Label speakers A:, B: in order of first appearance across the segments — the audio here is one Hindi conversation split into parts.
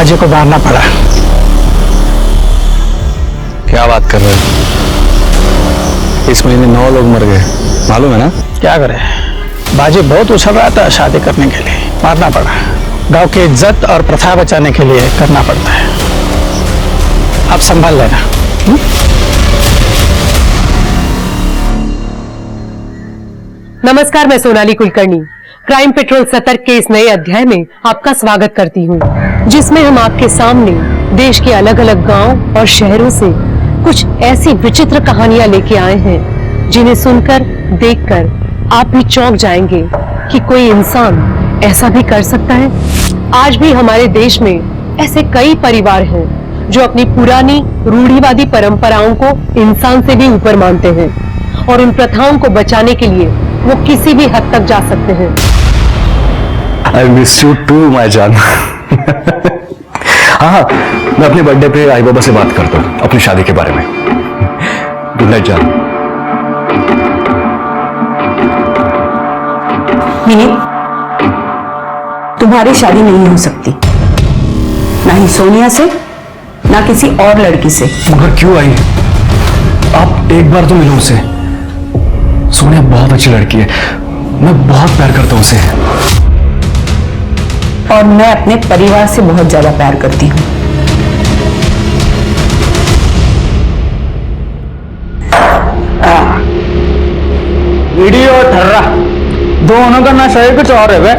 A: बाजे को मारना पड़ा।
B: क्या बात कर रहे हो? इस महीने 9 लोग मर गए, मालूम है ना?
A: क्या करे, बाजे बहुत उछल रहा था शादी करने के लिए, मारना पड़ा। गांव की इज्जत और प्रथा बचाने के लिए करना पड़ता है। आप संभाल लेना।
C: नमस्कार, मैं सोनाली कुलकर्णी क्राइम पेट्रोल सतर्क के इस नए अध्याय में आपका स्वागत करती हूँ, जिसमें हम आपके सामने देश के अलग अलग गांव और शहरों से कुछ ऐसी विचित्र कहानियां लेके आए हैं जिन्हें सुनकर, देखकर आप भी चौंक जाएंगे कि कोई इंसान ऐसा भी कर सकता है। आज भी हमारे देश में ऐसे कई परिवार हैं जो अपनी पुरानी रूढ़िवादी परंपराओं को इंसान से भी ऊपर मानते हैं और उन प्रथाओं को बचाने के लिए वो किसी भी हद तक जा सकते हैं।
B: I miss you too, my जान। हाँ, मैं अपने बर्थडे पे आई बाबा से बात करता हूँ अपनी शादी के बारे में। गुड नाइट जान।
D: मिनी, तुम्हारी शादी नहीं हो सकती, ना ही सोनिया से, ना किसी और लड़की से।
B: मगर क्यों आई? आप एक बार तो मिलो उसे। सोनिया बहुत अच्छी लड़की है, मैं बहुत प्यार करता हूँ उसे।
D: और मैं अपने परिवार से बहुत ज्यादा प्यार करती हूँ।
A: वीडियो ठर्रा दोनों का नशा ही कुछ और है बे।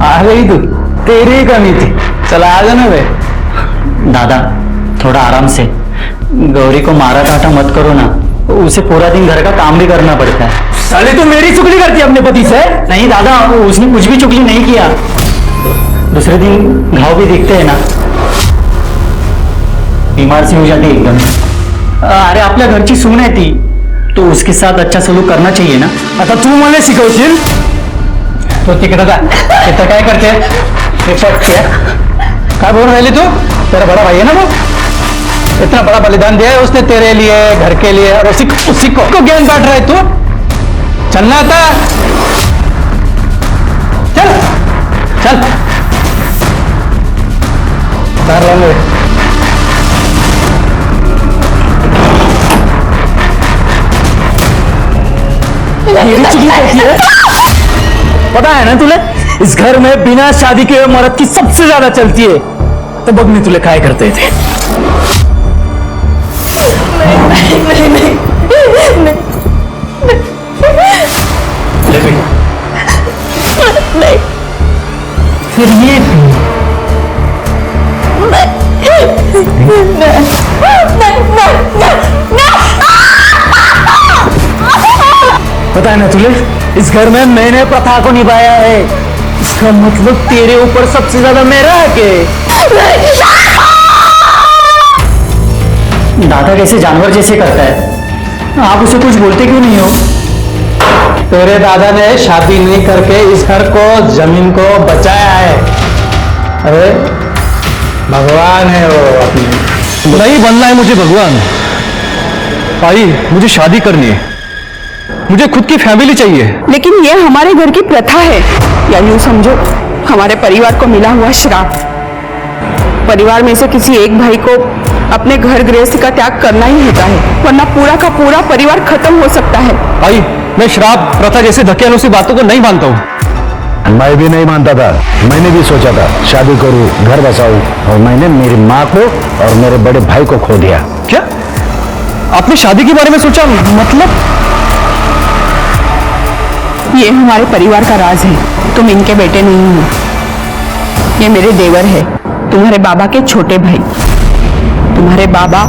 A: आ गई तू, तेरी ही कमी थी। चला आ जाना बे।
E: दादा थोड़ा आराम से, गौरी को मारा काटा मत करो ना, उसे पूरा दिन घर का काम भी करना पड़ता है।
A: साले तू मेरी चुगली करती है अपने पति से?
E: नहीं दादा, उसने कुछ भी चुगली नहीं किया। दूसरे दिन घाव भी दिखते हैं ना, बीमार सी हो जाती है एकदम। अरे आपल्या घरची सून आहे ती, तो उसके साथ अच्छा सलूक करना चाहिए ना।
A: आता तू मला शिकवशील? तो तिकडे जा, इथं काय करते? क्या बोल रही तू? तेरा बड़ा भाई है ना वो, इतना बड़ा बलिदान दिया है उसने तेरे लिए, घर के लिए, और उसी को ज्ञान बांट रहा है तू? चलना था, चल चल कर लेंगे। पता है ना तुले, इस घर में बिना शादी के मर्द की सबसे ज्यादा चलती है। तो बगनी तुले काय करते थे? नहीं। फिर ये पता है ना तुझे, इस घर में मैंने प्रथा को निभाया है, इसका मतलब तेरे ऊपर सबसे ज्यादा मेरा हक है।
E: दादा कैसे जानवर जैसे करता है, आप उसे कुछ बोलते क्यों नहीं हो?
A: तेरे दादा ने शादी नहीं करके इस घर को, जमीन को बचाया है। अरे भगवान है वो अपने।
B: नहीं बनना है मुझे भगवान। भाई मुझे शादी करनी है, मुझे खुद की फैमिली चाहिए।
D: लेकिन ये हमारे घर की प्रथा है, या यूं समझो हमारे परिवार को मिला हुआ श्राप। परिवार में से किसी एक भाई को अपने घर गृहस्थी का त्याग करना ही होता है, वरना पूरा का पूरा परिवार खत्म हो सकता है।
B: भाई मैं श्राप, प्रथा जैसे धक्के बातों को नहीं मानता हूँ।
F: मैं भी नहीं मानता था, मैंने भी सोचा था शादी करूं, घर बसाऊं, और मैंने मेरी माँ को और मेरे बड़े भाई को खो दिया।
B: क्या आपने शादी के बारे में सोचा? मतलब
D: ये हमारे परिवार का राज है, तुम इनके बेटे नहीं हो। ये मेरे देवर है, तुम्हारे बाबा के छोटे भाई। तुम्हारे बाबा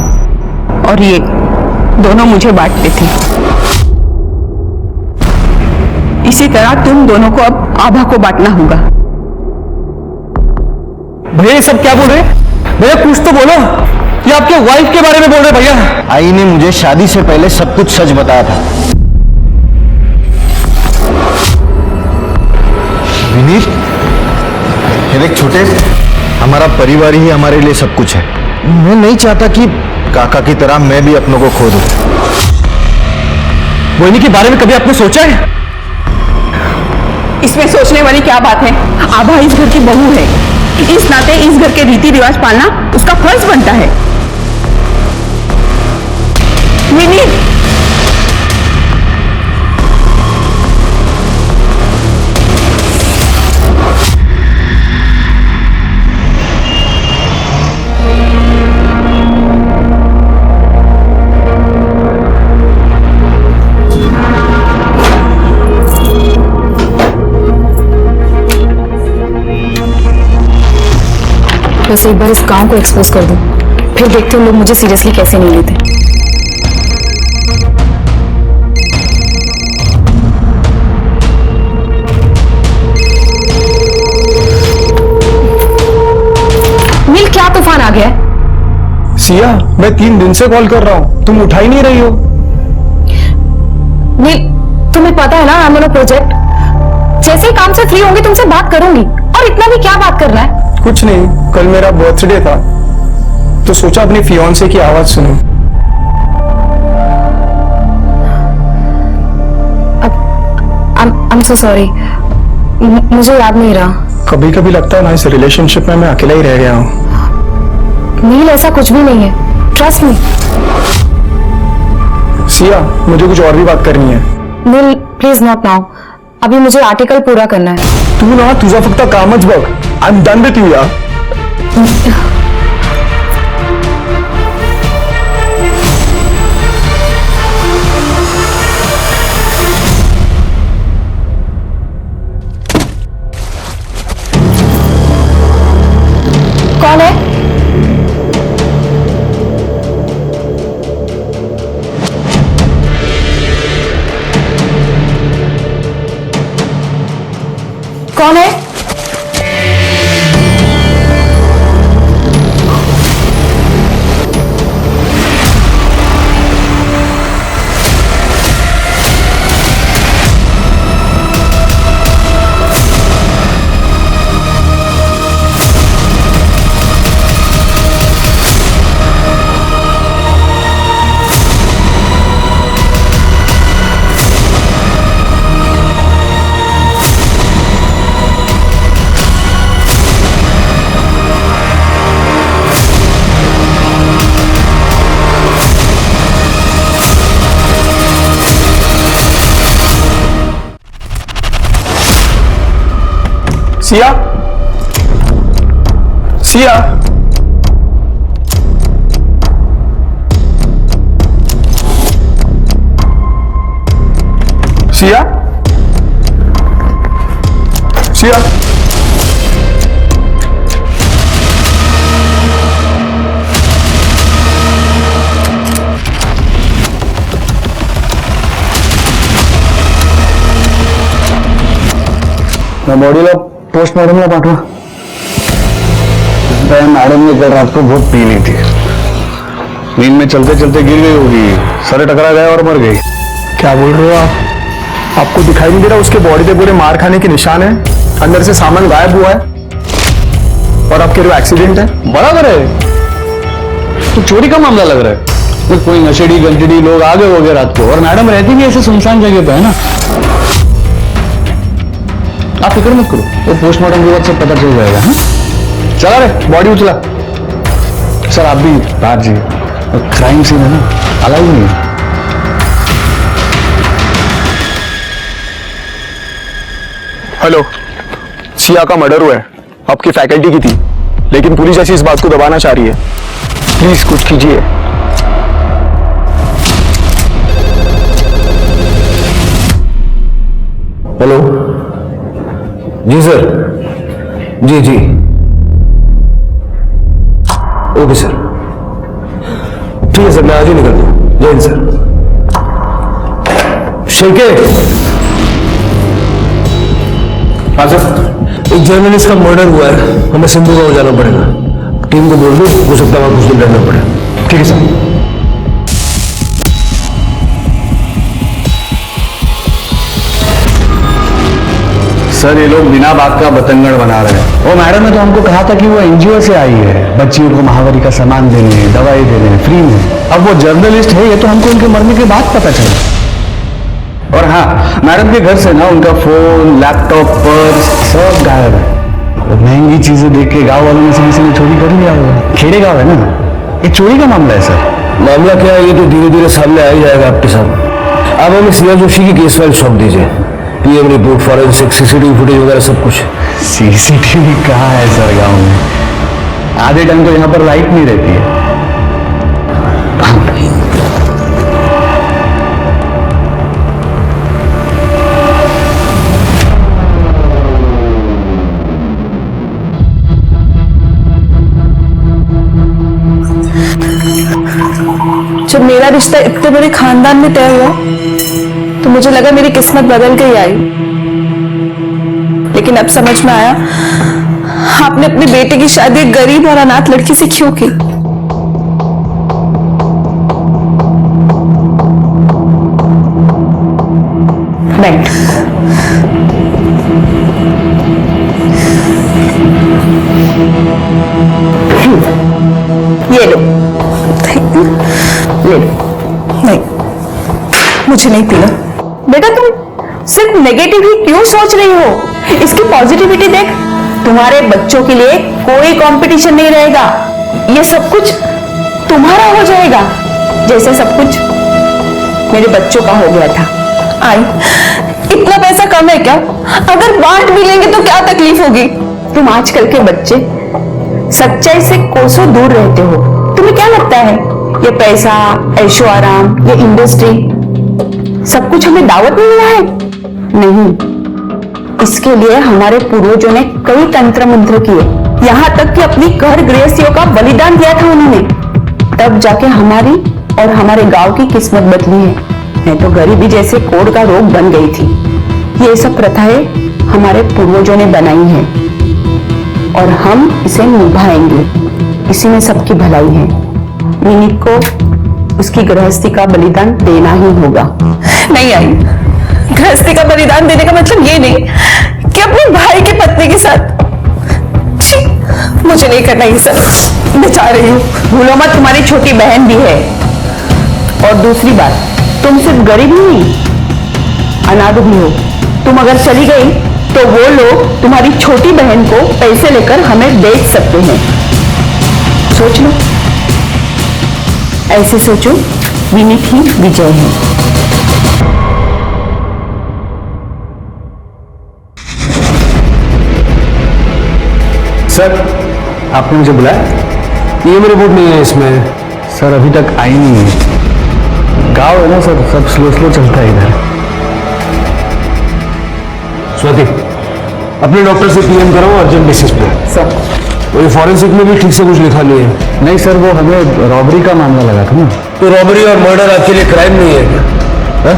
D: और ये दोनों मुझे बांटते थे, इसी तरह तुम दोनों को अब आभा को बांटना होगा।
B: भैया ये सब क्या बोल रहे? भैया कुछ तो बोलो, ये आपके वाइफ के बारे में बोल रहे भैया।
F: आई ने मुझे शादी से पहले सब कुछ सच बताया था। विनीत, ये देख छोटे, हमारा परिवार ही हमारे लिए सब कुछ है। मैं नहीं चाहता कि काका की तरह मैं भी अपनों को खो दूं।
B: मोहिनी के बारे में कभी आपने सोचा है?
D: इसमें सोचने वाली क्या बात है? आभा इस घर की बहू है, इस नाते इस घर के रीति रिवाज पालना उसका फर्ज बनता है। मिनी,
G: बस एक बार इस गांव को एक्सपोज कर दूं, फिर देखते हैं लोग मुझे सीरियसली कैसे नहीं लेते। नील, क्या तूफान आ गया है?
B: सिया, मैं 3 दिन से कॉल कर रहा हूँ, तुम उठा ही नहीं रही हो।
G: नील, तुम्हें पता है ना, I am on a project. जैसे ही काम से फ्री होंगी तुमसे बात करूंगी। और इतना भी क्या बात करना है?
B: कुछ नहीं, कल मेरा बर्थडे था तो सोचा अपनी फियांसे की आवाज सुनूं।
G: आई एम सो सॉरी, मुझे याद नहीं रहा।
B: कभी कभी लगता है ना, इस रिलेशनशिप में मैं अकेला ही रह गया हूँ।
G: नील, ऐसा कुछ भी नहीं है, ट्रस्ट मी।
B: सिया, मुझे कुछ और भी बात करनी है।
G: नील, प्लीज नॉट नाउ, अभी मुझे आर्टिकल पूरा करना है।
B: तू ना तुझा फक्त कामच बघ। I am done with you यार।
G: कौन है? कौन है?
B: सिया, सिया, सिया, सिया,
F: बॉडीला पोस्टमार्टमला पाठवा। मैडम ने कल रात को बहुत पी ली थी, नींद में चलते चलते गिर गई होगी, सर टकरा गया और मर गई।
B: क्या बोल रहे हो आप? आपको दिखाई नहीं दे रहा उसके बॉडी पे पूरे मार खाने के निशान है, अंदर से सामान गायब हुआ है और आप कह रहे हो एक्सीडेंट है?
F: बराबर है, तो चोरी का मामला लग रहा है। तो कोई नशेड़ी गंजड़ी लोग आ गए होंगे रात को, और मैडम रहती भी ऐसे सुनसान जगह पे है ना। आप फिक्र मत करो, वो पोस्टमार्टम के बाद सब पता चल जाएगा। हाँ, चला रे, बॉडी उचला। सर आप भी बाहर जी, क्राइम सीन है ना, अलाउ नहीं है।
B: हेलो, सिया का मर्डर हुआ है, आपकी फैकल्टी की थी, लेकिन पुलिस ऐसी इस बात को दबाना चाह रही है। प्लीज कुछ कीजिए।
F: हेलो, जी सर, जी जी, ओके सर, ठीक है सर, मैं आज ही निकलता हूँ। जय हिंद सर। शेखे, हाँ सर, एक जर्नलिस्ट का मर्डर हुआ है, हमें सिंधु गांव जाना पड़ेगा। टीम को बोल दो, हो सकता है वहां कुछ दिन रहना पड़े। ठीक है सर। सर ये लोग बिना बात का बतंगड़ बना रहे हैं। वो मैडम ने तो हमको कहा था कि वो एनजीओ से आई है, बच्चियों को महामारी का सामान देने, दवाई देने फ्री में। अब वो जर्नलिस्ट है, ये तो हमको उनके मरने के बाद पता चला। और हाँ, मैडम के घर से ना उनका फोन, लैपटॉप, पर्स सब गायब है। और महंगी चीजें देख के गांव वालों में से किसी ने चोरी कर लिया होगा। खेड़े गांव है ना, ये चोरी का मामला है सर।
H: मामला क्या है ये तो धीरे धीरे सामने आ ही जाएगा आपके सामने। आप हमें सिया जोशी की केस फाइल सौंप दीजिए, PM report, forensic, CCTV footage वगैरह सब कुछ।
F: सीसीटीवी कहाँ है सर गांव में? आधे टाइम तो यहाँ पर लाइट नहीं रहती है।
G: जब मेरा रिश्ता इतने बड़े खानदान में तय हुआ तो मुझे लगा मेरी किस्मत बदल गई आई, लेकिन अब समझ में आया आपने अपने बेटे की शादी एक गरीब और अनाथ लड़की से क्यों की। बैठ। ये लो। ले लो। नहीं, मुझे नहीं पीना। बेटा तुम सिर्फ नेगेटिव ही क्यों सोच रही हो? इसकी पॉजिटिविटी देख। तुम्हारे बच्चों के लिए कोई कंपटीशन नहीं रहेगा, ये सब कुछ तुम्हारा हो जाएगा, जैसे सब कुछ मेरे बच्चों का हो गया था। आई, इतना पैसा कम है क्या? अगर बांट भी लेंगे तो क्या तकलीफ होगी? तुम आजकल के बच्चे सच्चाई से कोसों दूर रहते हो। तुम्हें क्या लगता है ये पैसा, ऐशो आराम, ये इंडस्ट्री सब कुछ हमें दावत में मिला है? नहीं, इसके लिए हमारे पूर्वजों ने कई तंत्र मंत्र किए, यहाँ तक कि अपनी घर गृहस्थियों का बलिदान दिया था उन्होंने, तब जाके हमारी और हमारे गांव की किस्मत बदली है। नहीं तो गरीबी जैसे कोढ़ का रोग बन गई थी। ये सब प्रथाएं हमारे पूर्वजों ने बनाई हैं और हम इसे निभाएंगे, इसी में सबकी भलाई है। विनीत को उसकी गृहस्थी का बलिदान देना ही होगा। नहीं आई, गृहस्थी का बलिदान देने का मतलब ये नहीं कि अपने भाई की पत्नी के साथ। छी, मुझे नहीं करना ये सब। मैं जा रही हूँ। भूलो मत, तुम्हारी छोटी बहन भी है। और दूसरी बात, तुम सिर्फ गरीब नहीं, अनाथ भी हो। तुम अगर चली गई तो वो लोग तुम्हारी छोटी बहन को पैसे लेकर हमें बेच सकते हैं। सोच लो, ऐसे सोचो, विनीत ही विजय है।
F: सर, आपने मुझे बुलाया?
H: पीएम रिपोर्ट नहीं है इसमें।
F: सर अभी तक आई नहीं है। गांव है ना सर, सब स्लो स्लो चलता है इधर।
H: स्वाति, अपने डॉक्टर से पीएम कराओ अर्जेंट बेसिस पे।
F: सर
H: वही फॉरेंसिक में भी ठीक से कुछ लिखा नहीं है।
F: नहीं सर, वो हमें रॉबरी का मामला लगा था ना।
H: तो रॉबरी और मर्डर आपके लिए क्राइम नहीं है क्या?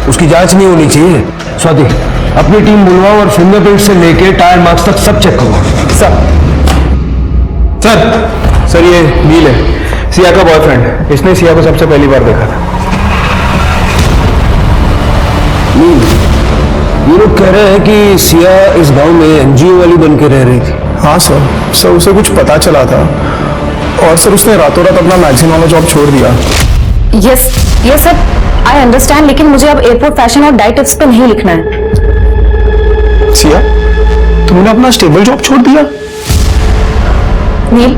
H: उसकी जांच नहीं होनी चाहिए? स्वाति, अपनी टीम बुलवाओ और फिंगरप्रिंट से लेके टायर मार्क्स तक सब चेक करो।
B: सर ये नील है, सिया का बॉयफ्रेंड। इसने सिया को सबसे पहली बार देखा था।
H: ये लोग कह रहे हैं कि सिया इस गांव में एनजीओ वाली बन के रह रही थी।
B: हाँ सर उसे कुछ पता चला था और सर उसने रातों रात अपना मैगजीन वाला जॉब छोड़ दिया।
G: यस, ये सब आई अंडरस्टैंड, लेकिन मुझे अब एयरपोर्ट फैशन और डाइट टिप्स पे नहीं लिखना है।
B: सिया, तुमने अपना स्टेबल जॉब छोड़ दिया?
G: Neel,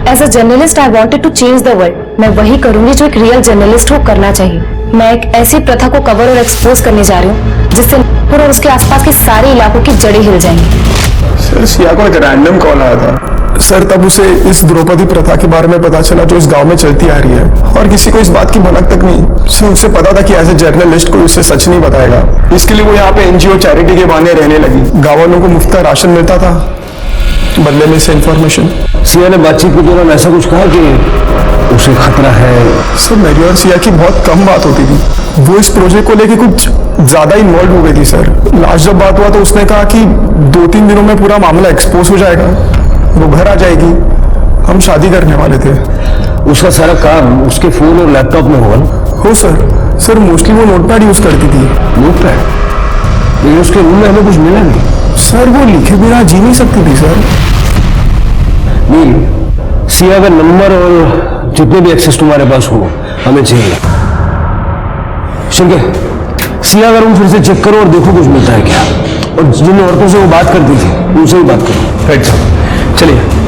G: as a journalist I wanted to change the world. मैं वही करूंगी जो एक रियल जर्नलिस्ट को करना चाहिए। मैं एक ऐसी प्रथा को कवर और एक्सपोज करने जा रही हूँ जिससे नागपुर और उसके आसपास के सारे इलाकों की जड़ें हिल जाएंगी।
B: सर सिया को एक रैंडम कॉल आया था सर, तब उसे इस द्रौपदी प्रथा के बारे में पता चला जो इस गांव में चलती आ रही है, और किसी को इस बात की भनक तक नहीं। सर उसे पता था कि एज ए जर्नलिस्ट कोई उसे सच नहीं बताएगा, इसके लिए वो यहाँ पे एनजीओ चैरिटी के बहाने रहने लगी। गाँव वालों को मुफ्त राशन मिलता था, बदले में से इंफॉर्मेशन।
H: सिया ने बातचीत के दौरान ऐसा कुछ कहा कि उसे खतरा है?
B: सर मेरी और सिया की बहुत कम बात होती थी। वो इस प्रोजेक्ट को लेके कुछ ज्यादा इन्वॉल्व हो गई थी सर। लास्ट जब बात हुआ तो उसने कहा कि 2-3 दिनों में पूरा मामला एक्सपोज हो जाएगा, वो घर आ जाएगी, हम शादी करने वाले थे।
H: उसका सारा काम उसके फोन और लैपटॉप में होगा ना?
B: हो सर मोस्टली वो नोटपैड यूज करती थी।
H: नोटपैड? लेकिन उसके रूम में हमें कुछ मिला नहीं।
B: सर वो लिखे बिना जी नहीं सकती थी सर।
H: नील, सिया का नंबर और जितने भी एक्सेस तुम्हारे पास हो हमें चाहिए। शिंके, सिया का रूम फिर से चेक करो और देखो कुछ मिलता है क्या। और जिन औरतों से वो बात करती थी उनसे ही बात करो। राइट साहब, चलिए।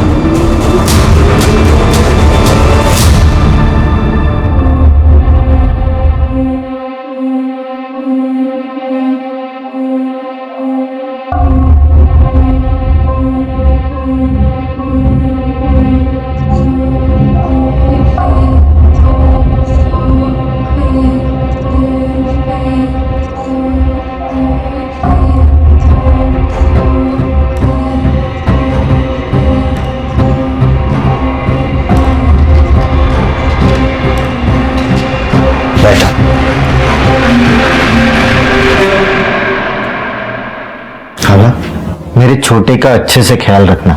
E: मेरे छोटे का अच्छे से ख्याल रखना।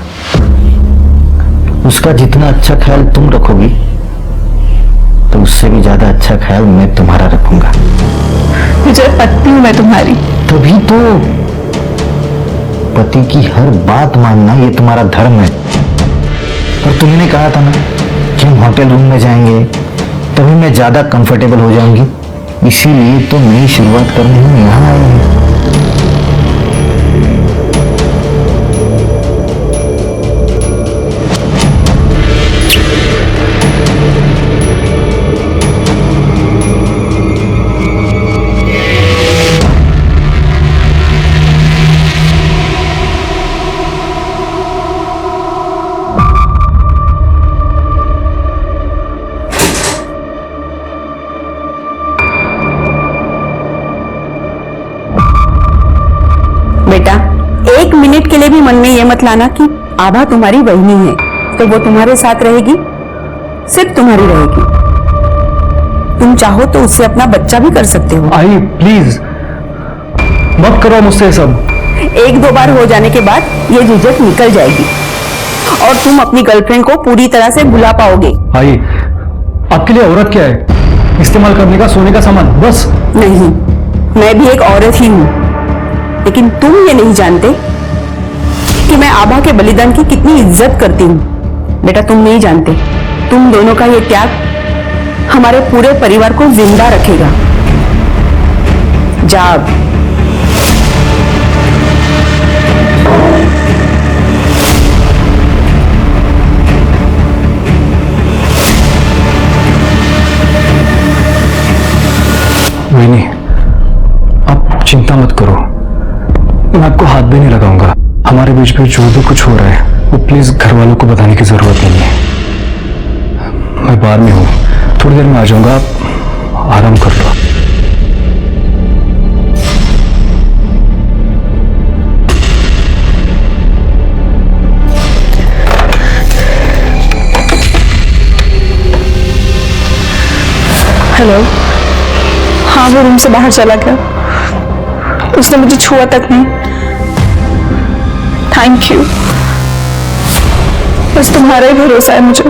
E: उसका जितना अच्छा ख्याल तुम रखोगी तो उससे भी ज्यादा अच्छा ख्याल मैं तुम्हारा रखूंगा।
G: विजय, पत्नी हूं मैं तुम्हारी।
E: तभी तो पति की हर बात मानना ये तुम्हारा धर्म है। और तुमने कहा था ना कि हम होटल रूम में जाएंगे तभी मैं ज्यादा कंफर्टेबल हो जाऊंगी, इसीलिए तो नई शुरुआत करने हम यहाँ आए हैं।
D: बेटा, 1 मिनट के लिए भी मन में ये मत लाना कि आभा तुम्हारी बहनी है तो वो तुम्हारे साथ रहेगी, सिर्फ तुम्हारी रहेगी। तुम चाहो तो उससे अपना बच्चा भी कर सकते हो।
F: आई प्लीज मत करो मुझसे सब।
D: 1-2 बार हो जाने के बाद ये झिझक निकल जाएगी और तुम अपनी गर्लफ्रेंड को पूरी तरह से भुला पाओगे।
F: आई, आपके लिए औरत क्या है? इस्तेमाल करने का सोने का सामान बस।
D: नहीं, मैं भी एक औरत ही हूं, लेकिन तुम ये नहीं जानते कि मैं आभा के बलिदान की कितनी इज्जत करती हूँ। बेटा, तुम नहीं जानते, तुम दोनों का ये त्याग हमारे पूरे परिवार को जिंदा रखेगा। जा अब।
F: वैनी, आप चिंता मत करो, मैं आपको हाथ भी नहीं लगाऊंगा। हमारे बीच में जो भी कुछ हो रहा है वो प्लीज घर वालों को बताने की जरूरत नहीं है। मैं बाहर में हूँ, थोड़ी देर में आ जाऊंगा, आप आराम कर लो।
G: हेलो। हाँ, वो रूम से बाहर चला गया, उसने मुझे छुआ तक नहीं। थैंक यू, बस तुम्हारा ही भरोसा है मुझे।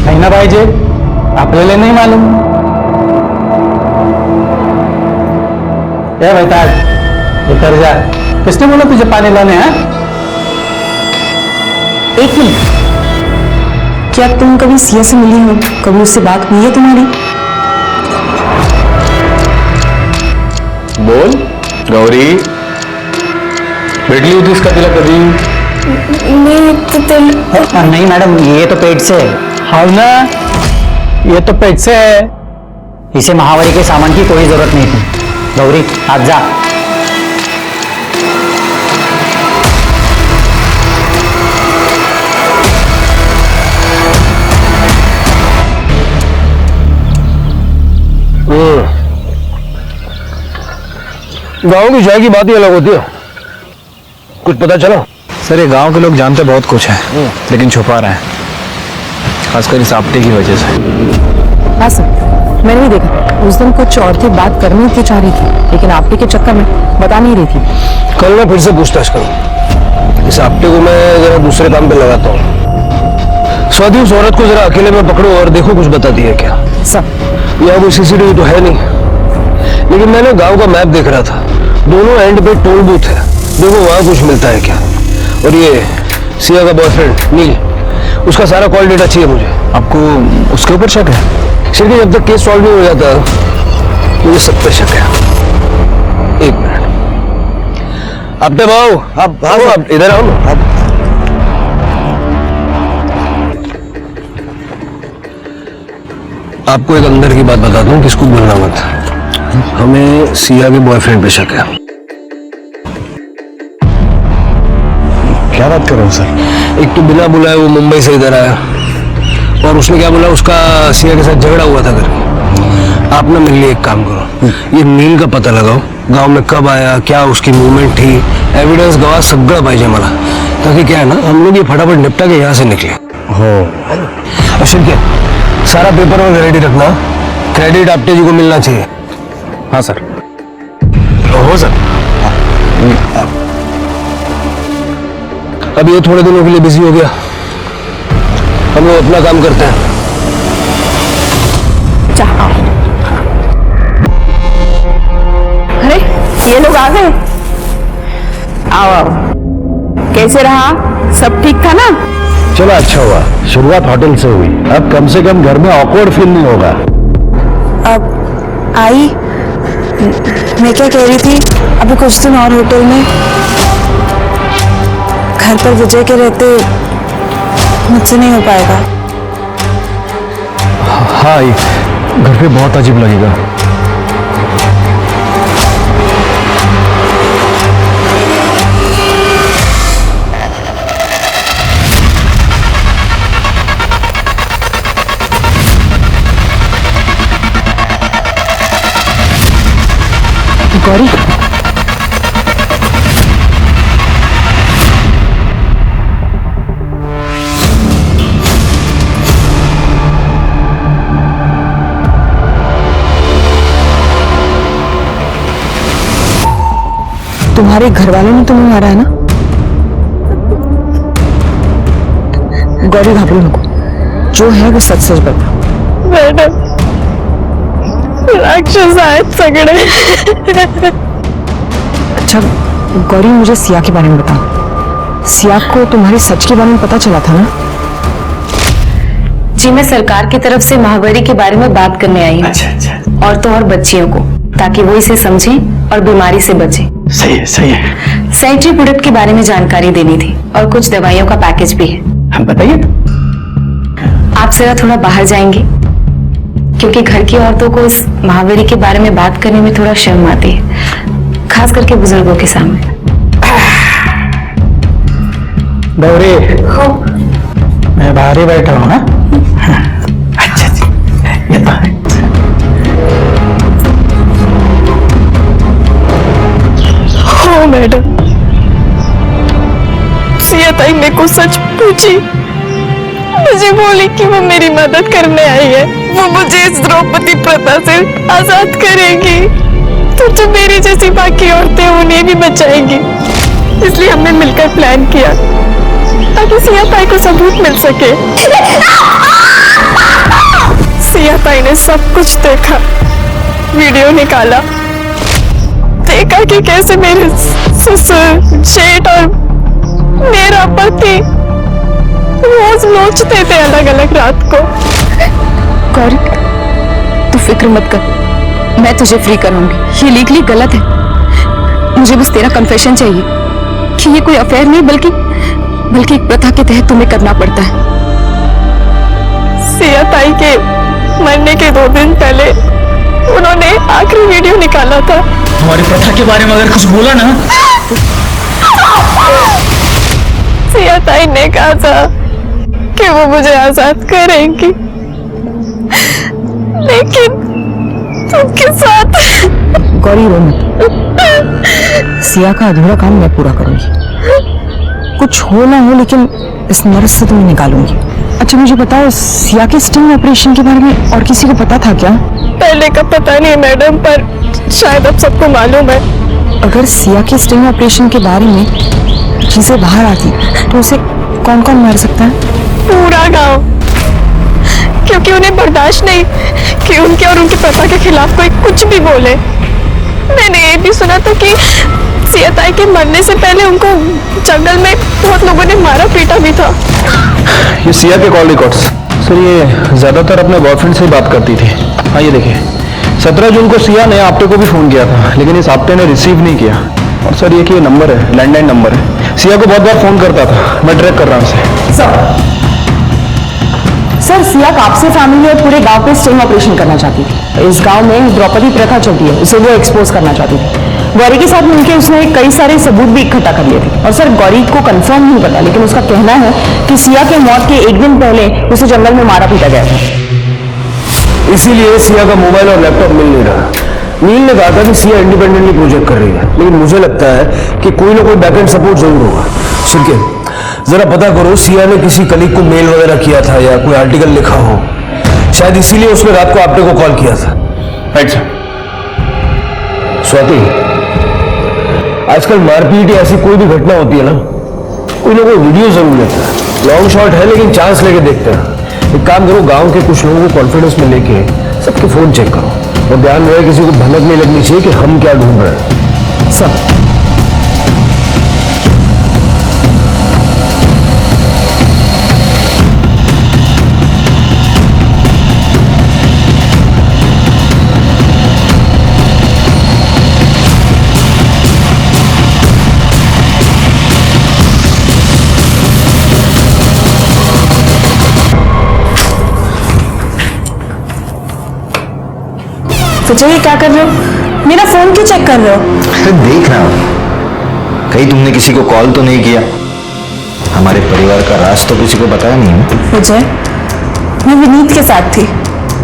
A: नहीं ना भाई जी, आप ले ले, नहीं मालूम। भाई ताज, उतर जा। किसने बोला तुझे पानी लाने हैं?
G: 1 मिनट, क्या तुम कभी सिया से मिली हो? कभी उससे बात हुई है तुम्हारी?
H: बोल गौरी, भेटली होतीस का तिला कधी?
E: नहीं मैडम, ये तो पेट से है।
A: हाँ ना, ये तो पेट से है।
E: इसे महावारी के सामान की कोई जरूरत नहीं थी। गौरी, आज जा।
H: गांव की चाय की बात ही अलग होती है। कुछ पता चला?
F: सर, ये गांव के लोग जानते बहुत कुछ है, लेकिन छुपा रहे हैं, खासकर इस आपटे की वजह से।
C: हाँ सर, मैंने ही देखा। उस दिन कुछ औरतें बात करनी की चाह रही थी, लेकिन आपटे के चक्कर में बता नहीं रही थी।
H: कल मैं फिर से पूछताछ करूं। इस आपटे को मैं जरा दूसरे काम पे लगाता हूँ। स्वाति, उस औरत को जरा अकेले में पकड़ो और देखो कुछ बताती है क्या।
C: सब
H: यहाँ कोई सीसीटीवी तो है नहीं, लेकिन मैंने गांव का मैप देख रहा था दोनों एंड पे टोल बूथ है, देखो वहां कुछ मिलता है क्या। और ये सिया का बॉयफ्रेंड नील, उसका सारा कॉल डेटा चाहिए मुझे।
F: आपको उसके ऊपर शक है?
H: सिर्फ जब तक केस सॉल्व नहीं हो जाता मुझे सब पे शक है। एक मिनट, अपने भाव आप इधर आओ ना। आपको एक अंदर की बात बता दूं, किसको बोलना मत। हमें सिया के बॉयफ्रेंड पे शक है।
F: क्या बात कर रहे हो सर?
H: एक तो बिना बुलाए वो मुंबई से इधर आया और उसने क्या बोला, उसका सिया के साथ झगड़ा हुआ था करके। आप ना मेरे लिए एक काम करो, ये नील का पता लगाओ, गांव में कब आया, क्या उसकी मूवमेंट थी, एविडेंस गवाह सगळं पाहिजे मला, ताकि क्या है ना हम लोग ये फटाफट निपटा के यहाँ से निकले।
F: हो
H: अश्विन क्या, सारा पेपर वर्क रेडी रखना, क्रेडिट आपटे जी को मिलना चाहिए।
F: हाँ सर। हो सर।
H: अब ये थोड़े दिनों के लिए बिजी हो गया, हम लोग अपना काम करते हैं।
G: आओ। अरे ये लोग आ गए। आओ आओ, कैसे रहा, सब ठीक था ना?
F: चलो अच्छा हुआ, शुरुआत होटल से हुई, अब कम से कम घर में ऑकवर्ड फील नहीं होगा।
I: अब आई, मैं क्या कह रही थी, अभी कुछ दिन और होटल में, घर पर विजय के रहते मुझसे नहीं हो पाएगा।
F: हाँ, घर पे बहुत अजीब लगेगा।
C: गौरी,
I: तुम्हारे घर वालों ने तुम्हें मारा है ना? गौरी घबरो नको, जो है वो सच सच बता।
G: मैडम, राक्षस आए सगड़े।
I: अच्छा गौरी, मुझे सिया के बारे में बता। सिया को तुम्हारे सच के बारे में पता चला था ना?
J: जी, मैं सरकार की तरफ से महावरी के बारे में बात करने आई हूँ। अच्छा। औरतों और बच्चियों को, ताकि वो इसे समझें और बीमारी से बचें।
F: सही है, सही है।
J: सैट्री प्रोडक्ट के बारे में जानकारी देनी थी और कुछ दवाइयों का पैकेज भी है।
F: हम बताइए।
J: आप जरा थोड़ा बाहर जाएंगे, क्योंकि घर की औरतों को इस महावरी के बारे में बात करने में थोड़ा शर्म आती है, खास करके बुजुर्गों के सामने।
A: गौरी, मैं बाहर ही बैठा हूँ ना।
F: अच्छा जी, ये तो है।
G: हाँ मैडम, सिया ताई मेरे को सच पूछी, मुझे बोली कि वो मेरी मदद करने आई है, वो मुझे इस द्रौपदी प्रथा से आजाद करेगी, तो मेरी जैसी बाकी औरतें उन्हें भी बचाएंगी। इसलिए हमने मिलकर प्लान किया ताकि सिया ताई को सबूत मिल सके। सिया ताई ने सब कुछ देखा, वीडियो निकाला, देखा कि कैसे मेरे ससुर, जेठ और मेरा पति रोज नोचते थे अलग अलग रात को।
D: गौरी, तू फिक्र मत कर, मैं तुझे फ्री करूंगी। ये लीगली गलत है, मुझे बस तेरा कन्फेशन चाहिए कि ये कोई अफेयर नहीं बल्कि एक प्रथा के तहत तुम्हें करना पड़ता है।
G: सिया ताई के मरने के 2 दिन पहले उन्होंने आखिरी वीडियो निकाला था।
A: हमारी प्रथा के बारे में अगर कुछ बोला ना,
G: सिया ताई ने कहा था कि वो मुझे आजाद करेंगी, लेकिन तुमके साथ।
I: गौरी रो मत, सिया का अधूरा काम मैं पूरा करूंगी। कुछ हो ना हो, लेकिन इस नर्स से तुम्हें निकालूंगी। अच्छा मुझे बताओ, सिया के स्टिंग ऑपरेशन के बारे में और किसी को पता था क्या?
G: पहले का पता नहीं मैडम, पर शायद अब सबको मालूम है।
I: अगर सिया के स्टिंग ऑपरेशन के बारे में चीजें बाहर आती तो उसे कौन कौन मार सकता है?
G: पूरा गांव, क्योंकि उन्हें बर्दाश्त नहीं कि उनके और उनकी प्रथा के खिलाफ कोई कुछ भी बोले। मैंने ये भी सुना था कि
D: सिया ताई के मरने से पहले उनको जंगल में बहुत लोगों ने मारा पीटा भी था।
F: ये सिया के कॉल रिकॉर्ड्स सर, ये ज्यादातर अपने बॉयफ्रेंड से ही बात करती थी। हाँ ये देखिए, 17 जून को सिया ने आपटे को भी फोन किया था, लेकिन इस आपटे ने रिसीव नहीं किया। और सर ये कि ये नंबर है, लैंडलाइन नंबर है, सिया को बहुत बार फोन करता था, मैं ट्रैक कर रहा हूँ उसे।
I: सर सिया कापसे फैमिली और पूरे गांव पे स्टिंग ऑपरेशन करना चाहती थी। इस गांव में द्रौपदी प्रथा चलती है, उसे वो एक्सपोज करना चाहती थी। गौरी के साथ मिलकर उसने कई सारे सबूत भी इकट्ठा कर लिए थे। और सर गौरी को कंफर्म नहीं पता, लेकिन उसका कहना है कि सिया के मौत के एक दिन पहले उसे जंगल में मारा पीटा गया था।
H: इसीलिए सिया का मोबाइल और लैपटॉप मिल नहीं रहा। नील ने कहा था कि सिया इंडिपेंडेंटली प्रोजेक्ट कर रही है, लेकिन मुझे लगता है कि कोई ना कोई बैकएंड सपोर्ट जरूर होगा। सुन जरा पता करो, सिया ने किसी कलीग को मेल वगैरह किया था या कोई आर्टिकल लिखा हो, शायद इसीलिए उसने रात को आपटे को कॉल किया था। Right sir. स्वाति, आजकल मारपीट या ऐसी कोई भी घटना होती है ना कोई वीडियो जरूर लेता है। लॉन्ग शॉट है लेकिन चांस लेके देखते हैं। एक काम करो, गांव के कुछ लोगों को कॉन्फिडेंस में लेके सबके फोन चेक करो और ध्यान रहे किसी को भनक नहीं लगनी चाहिए कि हम क्या ढूंढ रहे हैं। सब
G: सोचो ये क्या कर रहे हो? मेरा फोन क्यों चेक कर रहे हो?
E: अरे देख रहा हूं कहीं तुमने किसी को कॉल तो नहीं किया। हमारे परिवार का राज तो किसी को बताया नहीं है।
G: विजय, मैं विनीत के साथ थी,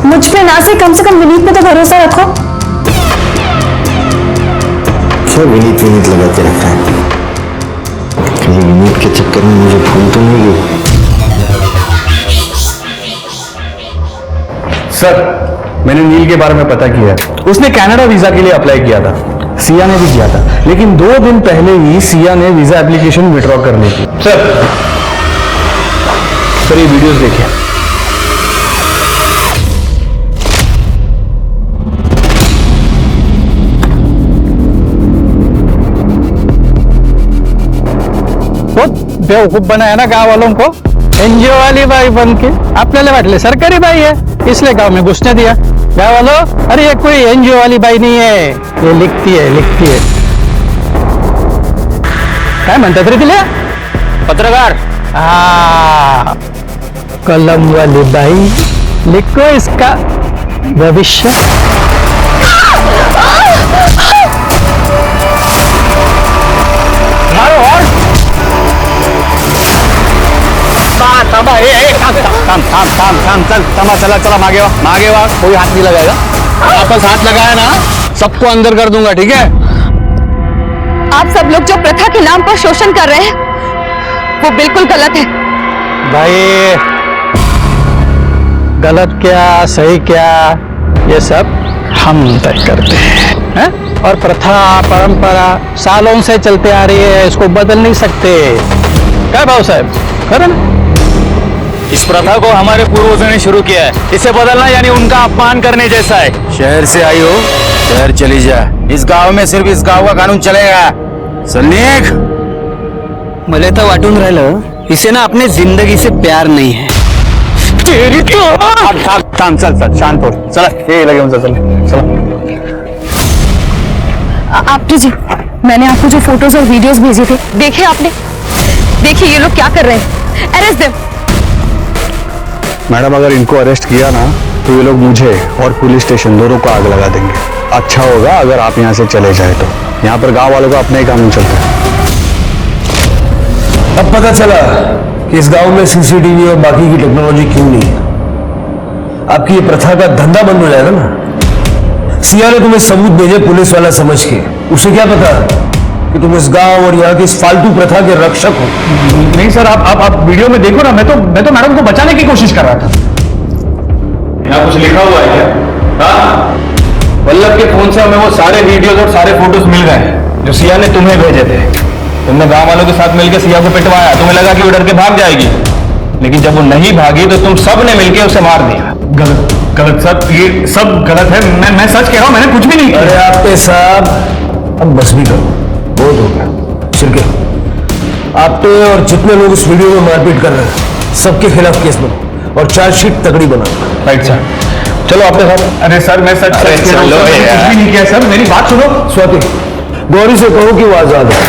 G: मुझ पे ना से कम विनीत पे तो भरोसा रखो।
E: क्या विनीत लगा के रखा है? कहीं विनीत के चक्कर में मुझे भूल तो नहीं गई।
F: सर मैंने नील के बारे में पता किया, उसने कनाडा वीजा के लिए अप्लाई किया था, सिया ने भी किया था, लेकिन 2 दिन पहले ही सिया ने वीजा एप्लीकेशन विड्रॉ कर ली थी। सर ये वीडियोस देखिए।
A: बहुत बेवकूफ बनाया ना गांव वालों को। एनजीओ वाली बाई बन के आपल्याला वाटले सरकारी बाई है, इसलिए गांव में घुसने दिया। गांव वालों, अरे ये कोई एनजीओ वाली बाई नहीं है, ये लिखती है। काय म्हणतात रे तिला? पत्रकार। कलम वाली बाई, लिखो इसका भविष्य।
F: चला मागे वा कोई हाथ नहीं लगाएगा। आपस हाथ लगाया ना सबको अंदर कर दूंगा, ठीक है?
D: आप सब लोग जो प्रथा के नाम पर शोषण कर रहे हैं वो बिल्कुल गलत है।
A: भाई गलत क्या सही क्या ये सब हम तय करते हैं? और प्रथा परंपरा सालों से चलते आ रही है, इसको बदल नहीं सकते। क्या भाव साहब, करो ना।
K: इस प्रथा को हमारे पूर्वजों ने शुरू किया है, इसे बदलना यानी उनका अपमान करने जैसा है। शहर से आई हो, शहर चली जा। इस गांव में सिर्फ इस गांव का कानून चलेगा। सल्लेख
H: मला तर वाटून राहिलं इसे ना अपने जिंदगी से प्यार नहीं है।
F: चल शांत हो, चला ये लगे उनसे, चल।
D: आपटे जी, मैंने आपको जो फोटोज और वीडियोस भेजे थे देखे आपने? देखिए ये लोग क्या कर रहे हैं, अरेस्ट देम।
F: मैडम अगर इनको अरेस्ट किया ना तो ये लोग मुझे और पुलिस स्टेशन दोनों को आग लगा देंगे। अच्छा होगा अगर आप यहाँ से चले जाए तो। यहाँ पर गांव वालों का अपने ही कानून चलता है।
H: अब पता चला कि इस गांव में सीसीटीवी और बाकी की टेक्नोलॉजी क्यों नहीं है। आपकी ये प्रथा का धंधा बंद हो जाएगा ना। सिया ने तुम्हें सबूत भेजे पुलिस वाला समझ के, उसे क्या पता कि तुम इस गांव और यहाँ की इस फालतू प्रथा के रक्षक हो।
F: नहीं सर, आप वीडियो में देखो ना, मैं तो मैडम को बचाने की कोशिश कर रहा था।
K: यहाँ कुछ लिखा हुआ है क्या? हाँ, वल्लभ के फोन से हमें वो सारे वीडियोस और सारे फोटोज मिल गए जो सिया ने तुम्हें भेजे थे। तुमने गांव वालों के साथ मिलकर सिया को पिटवाया, तुम्हें लगा कि वो डर के भाग जाएगी, लेकिन जब वो नहीं भागी तो तुम सब ने मिलकर उसे मार दिया।
F: गलत सर, ये सब गलत है। मैं सच कह रहा हूँ, मैंने कुछ भी नहीं किया।
H: अरे आपके साहब अब बस भी करो, बहुत हो गया। शिरके, आपने और जितने लोग इस वीडियो में मारपीट कर रहे हैं सबके खिलाफ केस बनाओ और चार्जशीट तगड़ी बनाओ।
K: राइट सर, चलो आपके साथ। अरे सर मैं सच सच कह रहा हूं सर, मैंने कुछ भी नहीं किया सर, मेरी बात सुनो।
H: स्वाति, गौरी से कहो कि वो आजाद है,